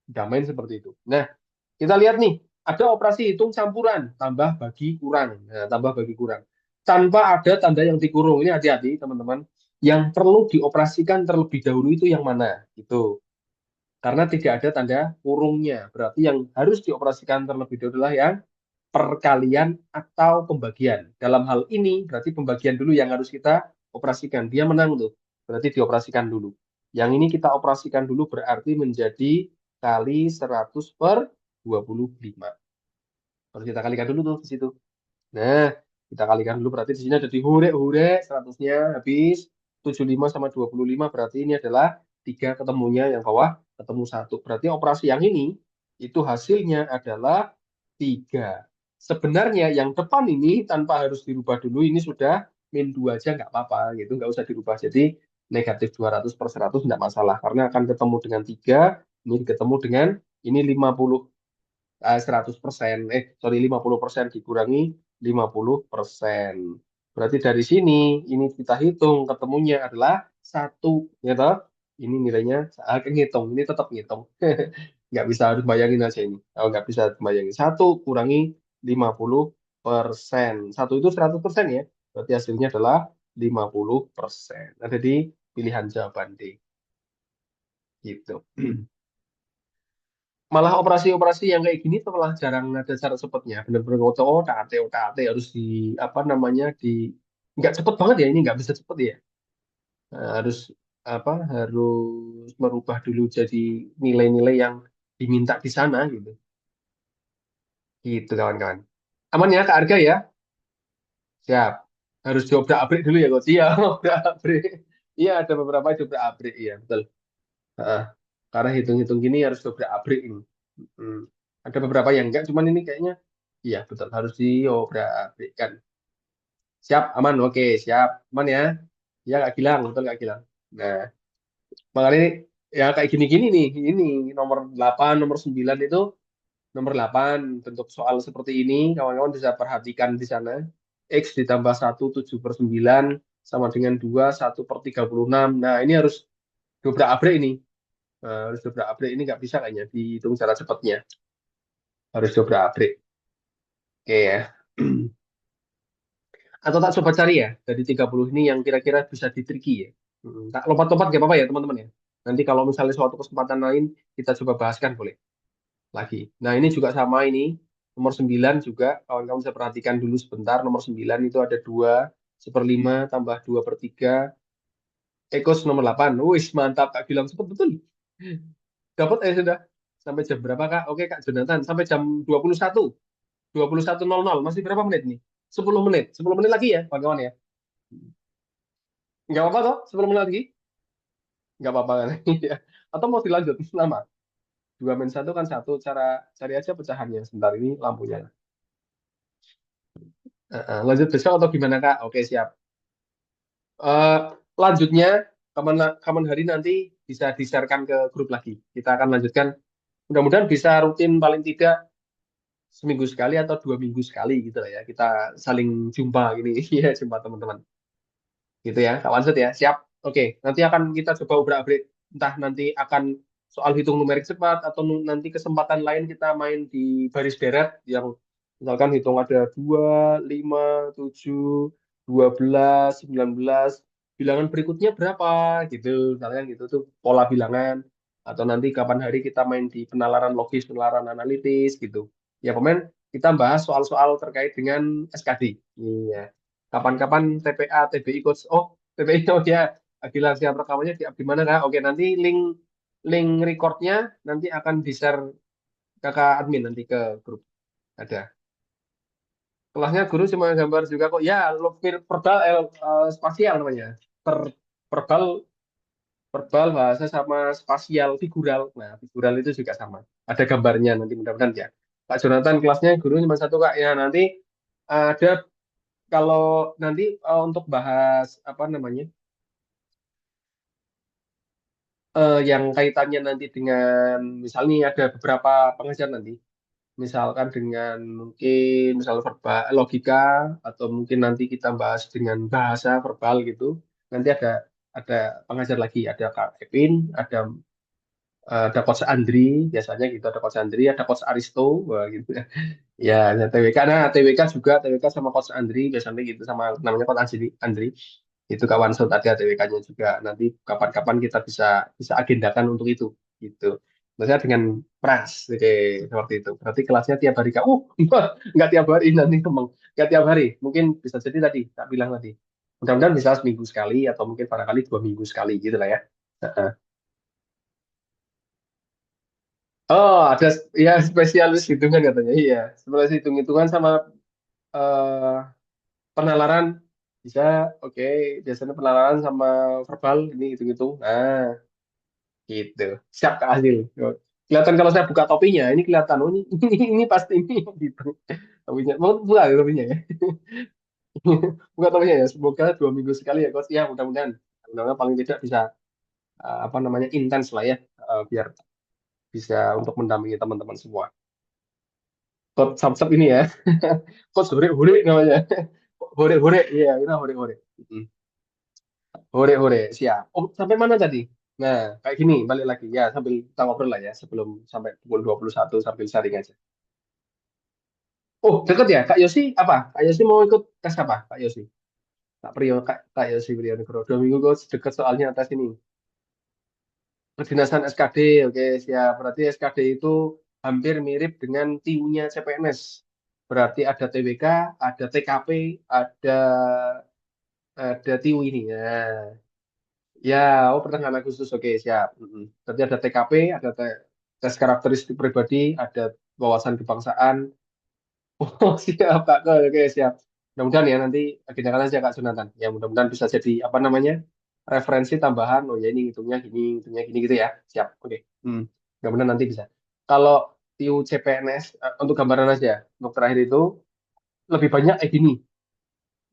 Speaker 1: Udah main seperti itu. Nah, kita lihat nih, ada operasi hitung campuran, tambah bagi kurang. Nah, tambah bagi kurang. Tanpa ada tanda yang dikurung. Ini hati-hati, teman-teman. Yang perlu dioperasikan terlebih dahulu itu yang mana? Itu. Karena tidak ada tanda kurungnya. Berarti yang harus dioperasikan terlebih dahulu adalah yang perkalian atau pembagian. Dalam hal ini, berarti pembagian dulu yang harus kita operasikan. Dia menang tuh. Berarti dioperasikan dulu. Yang ini kita operasikan dulu berarti menjadi kali 100 per 25. Harus kita kalikan dulu tuh di situ. Nah, kita kalikan dulu berarti di sini ada dihure-hure 100-nya habis 75 sama 25 berarti ini adalah 3 ketemunya yang bawah ketemu satu. Berarti operasi yang ini itu hasilnya adalah 3. Sebenarnya yang depan ini tanpa harus dirubah dulu ini sudah min 2 aja nggak apa-apa gitu, nggak usah dirubah. Jadi negatif 200 per 100 nggak masalah karena akan ketemu dengan 3, ini ketemu dengan ini 50 100%, sorry 50% dikurangi 50%. Berarti dari sini, ini kita hitung ketemunya adalah 1. Ya toh? Ini nilainya, ngitung, ini tetap ngitung. Nggak bisa harus bayangin aja ini. Kalau nggak bisa bayangin. 1 kurangi 50%. 1 itu 100% ya. Berarti hasilnya adalah 50%. Ada di pilihan jawaban D. Gitu. Malah operasi-operasi yang kayak gini tuh malah jarang ada cara cepetnya bener-bener otak-atik harus di apa namanya di nggak cepet banget ya ini nggak bisa cepet ya. Harus apa harus merubah dulu jadi nilai-nilai yang diminta di sana gitu gitu kawan-kawan aman ya Kak Arga ya siap harus diobrak abrik dulu ya coach iya obrak abrik iya ada beberapa diobrak abrik iya betul. Heeh. Karena hitung-hitung gini harus dobrak abrik ini. Hmm. Ada beberapa yang enggak, cuman ini kayaknya iya betul harus diobrak abrikkan. Siap, aman, oke, siap, aman ya. Ya Kak Gilang, betul Kak Gilang. Nah, makanya ini ya kayak gini-gini nih, ini nomor 8, nomor 9 itu nomor 8 bentuk soal seperti ini, kawan-kawan bisa perhatikan di sana. X ditambah 1 7/9 sama dengan 2 1/36. Nah, ini harus dobrak abrik ini. Harus dobrak abrik ini nggak bisa kayaknya dihitung cara cepatnya. Harus dobrak abrik. Oke ya. Atau tak coba cari ya dari 30 ini yang kira-kira bisa ditriki ya. Tak lompat-lompat nggak apa-apa ya teman-teman ya. Nanti kalau misalnya suatu kesempatan lain kita coba bahaskan boleh lagi. Nah ini juga sama ini. Nomor 9 juga kawan-kawan bisa perhatikan dulu sebentar. Nomor 9 itu ada 2/5 tambah 2/3. Ekos nomor 8. Wih mantap Kak bilang cepet betul. Dapat sudah. Sampai jam berapa Kak? Oke Kak Jonathan. Sampai jam 21. 21.00 masih berapa menit nih? 10 menit. 10 menit lagi ya, kawan-kawan ya. Nggak apa-apa toh? 10 menit lagi? Nggak apa-apa kan? Iya. Atau mau dilanjut? Lama. 2 min 1 kan satu. Cara cari aja pecahannya. Sebentar ini lampunya. Lanjut besok atau gimana Kak? Oke siap. Eh, lanjutnya kapan kapan hari nanti bisa di-sharekan ke grup lagi. Kita akan lanjutkan. Mudah-mudahan bisa rutin paling tidak seminggu sekali atau 2 minggu sekali gitu lah ya. Kita saling jumpa gini. Iya, jumpa teman-teman. Gitu ya, Kak Wansut ya. Siap. Oke, nanti akan kita coba ubrak-abrik. Entah nanti akan soal hitung numerik cepat atau nanti kesempatan lain kita main di baris deret yang misalkan hitung ada 2, 5, 7, 12, 19, bilangan berikutnya berapa gitu. Misalkan gitu tuh pola bilangan atau nanti kapan hari kita main di penalaran logis, penalaran analitis gitu. Ya, pemain kita bahas soal-soal terkait dengan SKD. Iya. Kapan-kapan TPA, TBI coach. Oh, TPI oh ya. Gila siap rekamannya di mana kak? Oke, nanti link link recordnya nanti akan di-share kakak admin nanti ke grup. Ada. Kelasnya guru cuma gambar juga kok. Ya, verbal spasial namanya. Per, verbal verbal bahasa sama spasial figural. Nah, figural itu juga sama. Ada gambarnya nanti mudah-mudahan ya. Pak Jonathan kelasnya guru cuma satu kak. Ya nanti ada kalau nanti untuk bahas apa namanya yang kaitannya nanti dengan misalnya ada beberapa pengajar nanti misalkan dengan mungkin misal verbal logika atau mungkin nanti kita bahas dengan bahasa verbal gitu nanti ada pengajar lagi ada Kak Kevin ada Coach Andri biasanya gitu ada Coach Andri ada Coach Aristo wah, gitu ya ada TWK nah TWK juga TWK sama Coach Andri biasanya gitu sama namanya Coach Andri itu kawan Sot ada TWK-nya juga nanti kapan-kapan kita bisa bisa agendakan untuk itu gitu maksudnya dengan pras oke seperti itu berarti kelasnya tiap hari kak nggak tiap hari nanti ngomong nggak tiap hari mungkin bisa jadi tadi tak bilang tadi mudah-mudahan bisa seminggu sekali atau mungkin barangkali 2 minggu sekali gitu lah ya. Heeh. Oh, ada ya spesialis hitungan katanya. Iya, spesialis hitung-hitungan sama eh, penalaran bisa. Oke, biasanya penalaran sama verbal ini hitung-hitung. Nah, gitu. Siap Kak Azil. Kelihatan kalau saya buka topinya, ini kelihatan. Oh, ini pasti ini gitu. Topinya, mau buka ya topinya ya. Buka topinya ya. Semoga 2 minggu sekali ya, Coach. Ya, mudah-mudahan. Mudah-mudahan paling tidak bisa apa namanya intens lah ya, biar bisa untuk mendampingi teman-teman semua. Coach sub ini ya. Coach hore-hore namanya. Hore-hore, iya kita hore-hore. Mm. Hore-hore, siap. Oh, sampai mana tadi? Nah, kayak gini, balik lagi ya sambil kita ngobrol lah ya sebelum sampai pukul 21 sambil sharing aja. Oh, deket ya, Kak Yosi apa? Kak Yosi mau ikut tes apa, Kak Yosi? Kak Yosi Priyo Negoro. 2 minggu kok deket soalnya atas ini. Kedinasan SKD, oke siap. Berarti SKD itu hampir mirip dengan TU-nya CPNS. Berarti ada TWK, ada TKP, ada TIU ini. Ya, ya, oh pertengahan Agustus, oke siap. Berarti ada TKP, ada tes karakteristik pribadi, ada wawasan kebangsaan. Oh siap Kak, oke siap. Mudah-mudahan ya nanti agendakan aja Kak Jonathan. Ya mudah-mudahan bisa jadi apa namanya referensi tambahan. Oh ya ini hitungnya gini gitu ya. Siap, oke. Mudah-mudahan nanti bisa. Kalau TIU CPNS untuk gambaran aja, untuk terakhir itu lebih banyak gini,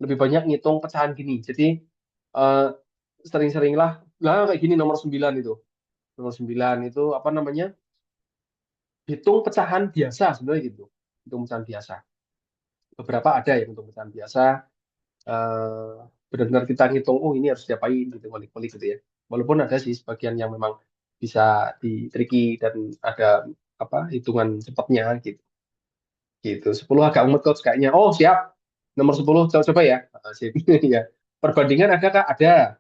Speaker 1: lebih banyak ngitung pecahan gini. Jadi eh, sering-seringlah lah kayak gini nomor 9 itu. Nomor 9 itu apa namanya? Hitung pecahan biasa sebenarnya gitu. Hitung pecahan biasa. Beberapa ada yang hitung pecahan biasa eh benar-benar kita ngitung oh ini harus diapain gitu kulik-kulik gitu ya. Walaupun ada sih sebagian yang memang bisa di tricky dan ada apa hitungan cepatnya gitu. Gitu. 10 agak umut coach kayaknya. Oh, siap. Nomor 10 coba ya. Ah, sip. Ya. Perbandingan ada Kak? Ada.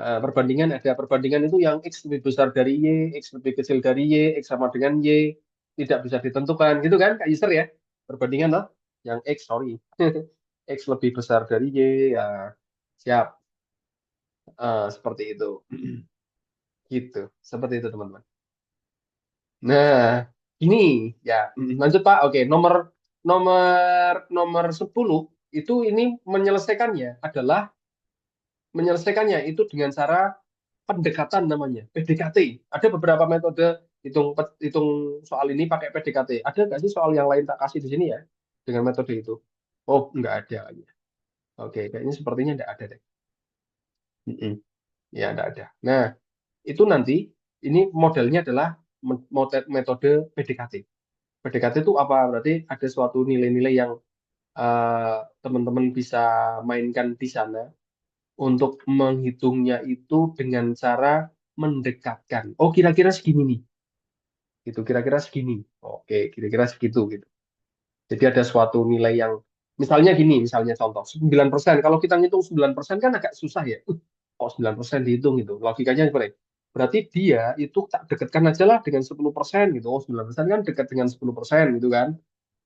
Speaker 1: Perbandingan ada perbandingan itu yang X lebih besar dari Y, X lebih kecil dari Y, X sama dengan Y, tidak bisa ditentukan gitu kan Kak User ya, perbandingan loh, yang X sorry, X lebih besar dari Y, ya siap. Seperti itu, gitu, seperti itu teman-teman. Nah, ini ya lanjut Pak, oke nomor nomor nomor 10 itu ini menyelesaikannya adalah menyelesaikannya itu dengan cara pendekatan namanya, PDKT. Ada beberapa metode hitung soal ini pakai PDKT. Ada nggak sih soal yang lain tak kasih di sini ya dengan metode itu? Oh, nggak ada lagi. Oke, kayaknya sepertinya nggak ada deh. Mm-mm. Ya, nggak ada. Nah, itu nanti ini modelnya adalah metode PDKT. PDKT itu apa? Berarti ada suatu nilai-nilai yang teman-teman bisa mainkan di sana untuk menghitungnya itu dengan cara mendekatkan. Oh, kira-kira segini nih. Gitu, kira-kira segini. Oke, kira-kira segitu gitu. Jadi ada suatu nilai yang misalnya gini, misalnya contoh 9%. Kalau kita ngitung 9% kan agak susah ya. Oh, 9% dihitung gitu. Logikanya seperti itu. Berarti dia itu tak dekatkan aja lah dengan 10% gitu. Oh, 9% kan dekat dengan 10% gitu kan.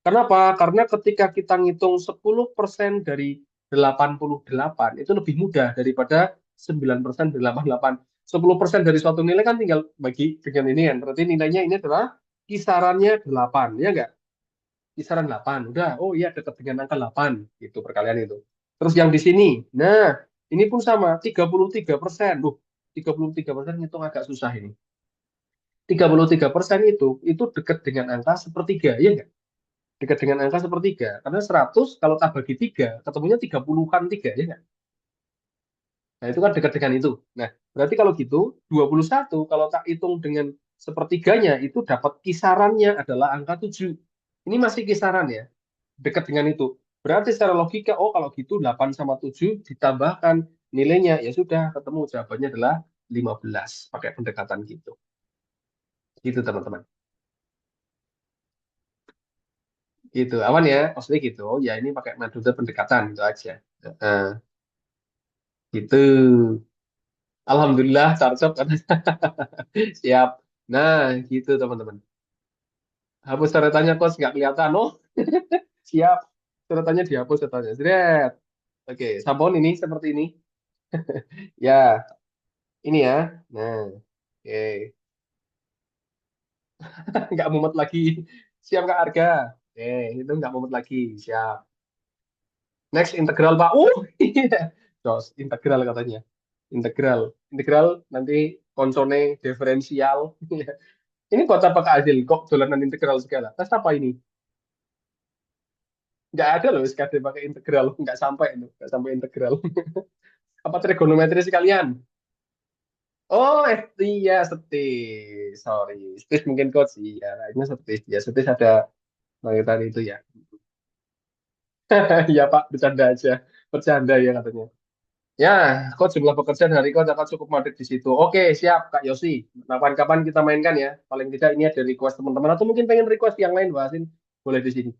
Speaker 1: Kenapa? Karena ketika kita ngitung 10% dari 88 itu lebih mudah daripada 9% dari 88. 10% dari suatu nilai kan tinggal bagi dengan ini kan. Berarti nilainya ini adalah kisarannya 8, ya enggak? Kisaran 8. Udah, oh iya dekat dengan angka 8 gitu perkalian itu. Terus yang di sini, nah ini pun sama, 33%. 33% ngitung agak susah ini. 33% itu dekat dengan angka sepertiga, ya enggak? Dekat dengan angka sepertiga. Karena 100 kalau tak bagi 3, ketemunya 30-an 3, ya nggak? Nah, itu kan dekat dengan itu. Nah, berarti kalau gitu, 21 kalau tak hitung dengan sepertiganya, itu dapat kisarannya adalah angka 7. Ini masih kisaran ya, dekat dengan itu. Berarti secara logika, oh kalau gitu 8 sama 7 ditambahkan nilainya, ya sudah ketemu jawabannya adalah 15. Pakai pendekatan gitu. Gitu teman-teman. Gitu, aman ya? Maksudnya gitu, oh, ya ini pakai metode pendekatan gitu aja. Nah, gitu. Alhamdulillah, cocok kan? Siap. Nah, gitu teman-teman. Hapus tanda tanya kos nggak kelihatan, oh? Siap. Tanda tanya dihapus tanda tanya. Seret. Oke, sabun ini seperti ini. Ya, ini ya. Nah, oke. Nggak mumet lagi. Siap Kak Arga. Oke, itu nggak mumet lagi. Siap. Next, integral Pak. Iya. Jos, integral katanya. Integral. Integral nanti konsone diferensial. Ini buat apa Kak Azil? Kok dolanan integral segala? Tes apa ini? Nggak ada loh SKD pakai integral. Nggak sampai itu. Nggak sampai integral. Apa trigonometri sekalian? Oh, iya, setis. Sorry. Setis mungkin coach. Iya, ini setis. Ya, setis ada langitan itu ya. Iya Pak, bercanda aja. Bercanda ya katanya. Ya, coach jumlah pekerjaan hari coach akan cukup padat di situ. Oke, siap Kak Yosi. Kapan-kapan kita mainkan ya. Paling tidak ini ada request teman-teman atau mungkin pengen request yang lain bahasin boleh di sini.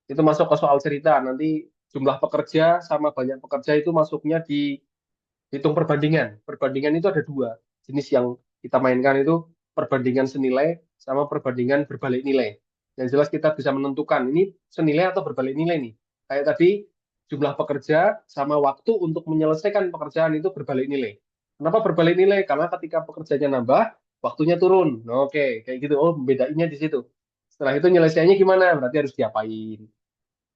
Speaker 1: Itu masuk ke soal cerita. Nanti jumlah pekerja sama banyak pekerja itu masuknya di hitung perbandingan. Perbandingan itu ada dua jenis yang kita mainkan itu perbandingan senilai sama perbandingan berbalik nilai. Yang jelas kita bisa menentukan ini senilai atau berbalik nilai nih. Kayak tadi jumlah pekerja sama waktu untuk menyelesaikan pekerjaan itu berbalik nilai. Kenapa berbalik nilai? Karena ketika pekerjaannya nambah, waktunya turun. Oke, kayak gitu. Oh, bedanya di situ. Setelah itu nyelesaiannya gimana? Berarti harus diapain?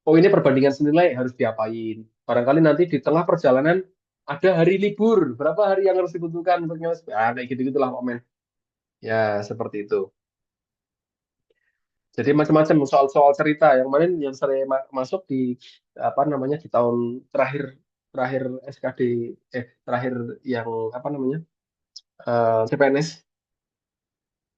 Speaker 1: Oh, ini perbandingan senilai harus diapain. Barangkali nanti di tengah perjalanan ada hari libur. Berapa hari yang harus dibutuhkan untuk nyelesaikan? Ah, kayak gitu-gitulah, Pak Men. Ya, seperti itu. Jadi macam-macam soal-soal cerita yang kemarin yang sering masuk di apa namanya di tahun terakhir terakhir SKD terakhir yang apa namanya CPNS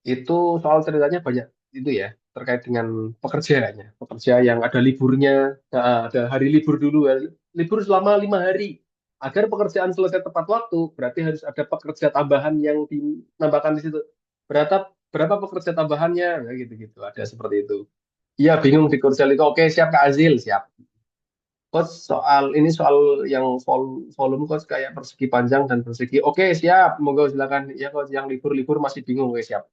Speaker 1: itu soal ceritanya banyak itu ya terkait dengan pekerjaannya pekerja yang ada liburnya ada hari libur dulu ya. Libur selama 5 hari agar pekerjaan selesai tepat waktu berarti harus ada pekerja tambahan yang dinambahkan di situ berapa berapa pekerja tambahannya nah, gitu-gitu ada seperti itu. Iya bingung di Korsel itu oke siap Kak Azil siap. Coach soal ini soal yang volume coach kayak persegi panjang dan persegi oke siap monggo silakan ya coach yang libur-libur masih bingung oke siap.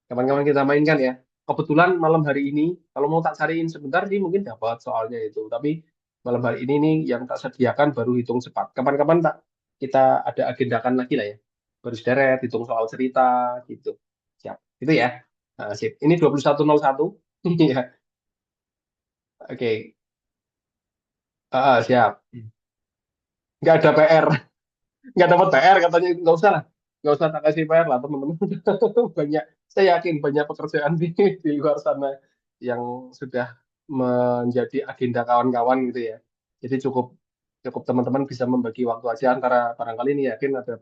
Speaker 1: Kapan-kapan kita mainkan ya. Kebetulan malam hari ini, kalau mau tak cariin sebentar sih mungkin dapat soalnya itu. Tapi malam hari ini nih yang tak sediakan baru hitung cepat. Kapan-kapan tak kita ada agendakan lagi lah ya. Baru sederet, hitung soal cerita gitu. Siap. Itu ya. Nah, sip. Ini 21.01. Iya. Oke. Siap. Nggak ada PR. Nggak dapat PR katanya. Nggak usah lah. Nggak usah tak kasih PR lah teman-teman. Banyak. Saya yakin banyak pekerjaan di luar sana yang sudah menjadi agenda kawan-kawan gitu ya. Jadi cukup cukup teman-teman bisa membagi waktu aja antara barangkali ini yakin ada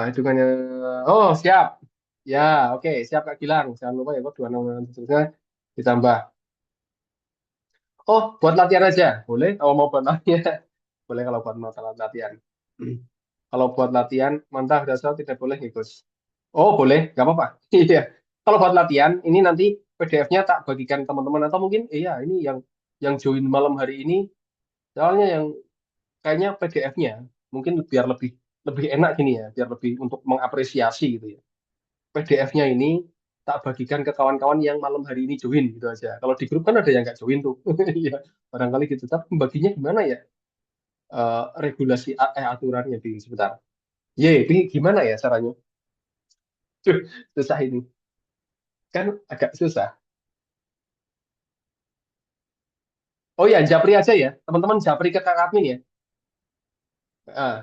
Speaker 1: hitungannya. Oh siap, ya oke siap Kak Gilang. Jangan lupa ya kok 26 seterusnya ditambah. Oh buat latihan aja, boleh? Kalau mau buat latihan, boleh kalau buat latihan. Kalau buat latihan, mantap dasar tidak boleh ngikut. Oh boleh, nggak apa-apa. Iya. Kalau buat latihan, ini nanti PDF-nya tak bagikan teman-teman atau mungkin iya ini yang join malam hari ini soalnya yang kayaknya PDF-nya mungkin biar lebih lebih enak gini ya, biar lebih untuk mengapresiasi gitu ya. PDF-nya ini tak bagikan ke kawan-kawan yang malam hari ini join gitu aja. Kalau di grup kan ada yang nggak join tuh. Iya, barangkali gitu. Tapi pembaginya gimana ya? Regulasi aturannya di sebentar. Ini gimana ya caranya? Duh, susah ini. Kan agak susah. Oh ya, Japri aja ya. Teman-teman Japri ke Kak Admin ya. Ah,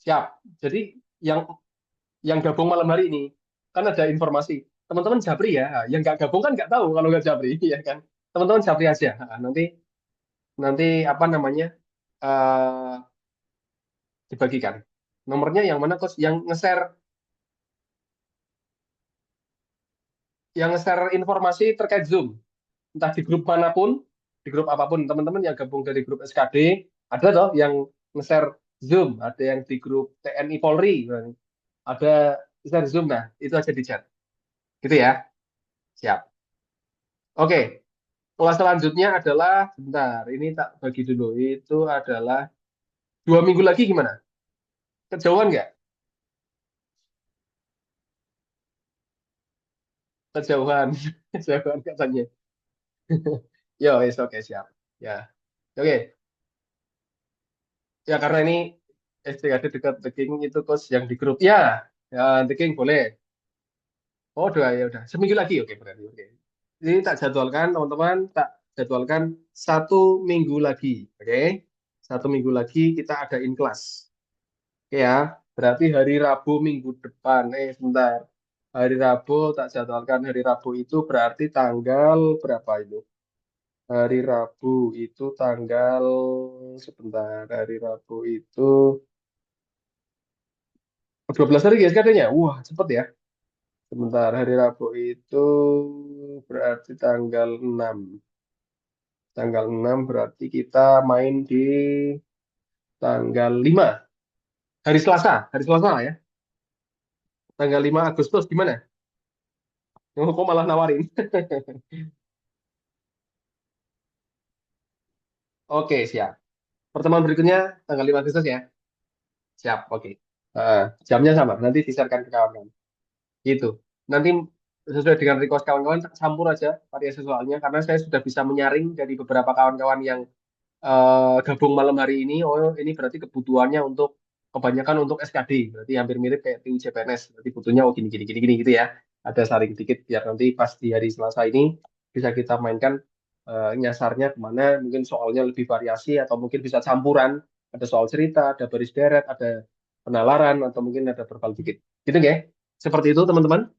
Speaker 1: siap. Jadi yang yang gabung malam hari ini kan ada informasi. Teman-teman Japri ya. Yang nggak gabung kan nggak tahu kalau nggak Japri, ya kan. Teman-teman Japri aja. Nanti nanti apa namanya eh dibagikan. Nomornya yang mana coach? Yang nge-share informasi terkait Zoom. Entah di grup manapun, di grup apapun. Teman-teman yang gabung dari grup SKD, ada toh yang nge-share Zoom, ada yang di grup TNI Polri, ada share Zoom. Nah, itu aja di chat. Gitu ya. Siap. Oke, kelas selanjutnya adalah, bentar, ini tak bagi dulu. Itu adalah 2 minggu lagi gimana? Kejauhan nggak? Kejauhan. Kejauhan katanya. Yo, oke, siap. Ya, oke. Ya, karena ini SDKD dekat The King itu coach yang di grup. Ya, ya The King boleh. Oh, doa ya udah. Seminggu lagi, oke berarti. Oke. Ini tak jadwalkan, teman-teman. Tak jadwalkan 1 minggu lagi. Oke. 1 minggu lagi kita adain kelas. Oke ya. Berarti hari Rabu minggu depan. Sebentar. Hari Rabu tak jadwalkan. Hari Rabu itu berarti tanggal berapa itu? Hari Rabu itu tanggal sebentar. Hari Rabu itu 12 hari guys katanya. Wah, cepet ya. Sebentar, hari Rabu itu berarti tanggal 6. Tanggal 6 berarti kita main di tanggal 5. Hari Selasa lah ya. Tanggal 5 Agustus gimana? Oh, kok malah nawarin? Oke, siap. Pertemuan berikutnya tanggal 5 Agustus ya. Siap, oke. Jamnya sama, nanti disarankan ke kawan-kawan. Gitu. Nanti sesuai dengan request kawan-kawan, campur aja variasi soalnya, karena saya sudah bisa menyaring dari beberapa kawan-kawan yang gabung malam hari ini, oh ini berarti kebutuhannya untuk kebanyakan untuk SKD, berarti hampir mirip kayak TU CPNS, berarti butuhnya oh gini gini gini gini gitu ya. Ada saring dikit biar nanti pas di hari Selasa ini bisa kita mainkan nyasarnya kemana, mungkin soalnya lebih variasi atau mungkin bisa campuran, ada soal cerita, ada baris deret, ada penalaran atau mungkin ada verbal dikit. Gitu ya. Seperti itu teman-teman.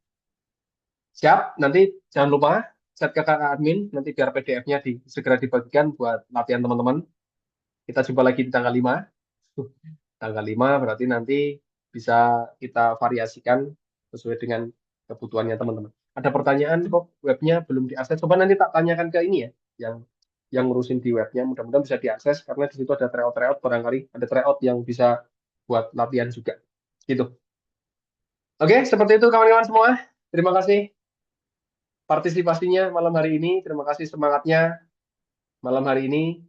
Speaker 1: Siap, nanti jangan lupa chat ke kakak admin, nanti biar PDF-nya segera dibagikan buat latihan teman-teman. Kita jumpa lagi di tanggal 5. Tanggal 5 berarti nanti bisa kita variasikan sesuai dengan kebutuhannya teman-teman. Ada pertanyaan kok webnya belum diakses. Coba nanti tak tanyakan ke ini ya, yang ngurusin di webnya. Mudah-mudahan bisa diakses karena di situ ada tryout-tryout barangkali ada tryout yang bisa buat latihan juga. Gitu. Oke, seperti itu kawan-kawan semua. Terima kasih partisipasinya malam hari ini. Terima kasih semangatnya malam hari ini.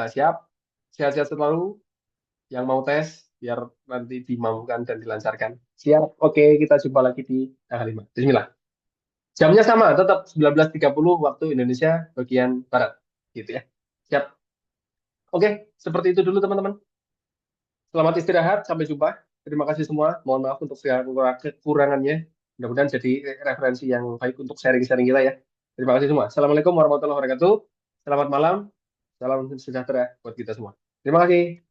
Speaker 1: Siap. Sehat-sehat selalu. Yang mau tes biar nanti dimaukan dan dilancarkan. Siap. Oke, kita jumpa lagi di tanggal 5. Bismillah. Jamnya sama, tetap 19.30 waktu Indonesia bagian Barat. Gitu ya. Siap. Oke, seperti itu dulu teman-teman. Selamat istirahat, sampai jumpa. Terima kasih semua. Mohon maaf untuk segala kekurangannya. Mudah-mudahan jadi referensi yang baik untuk sharing-sharing kita ya. Terima kasih semua. Assalamualaikum warahmatullahi wabarakatuh. Selamat malam. Salam sejahtera buat kita semua. Terima kasih.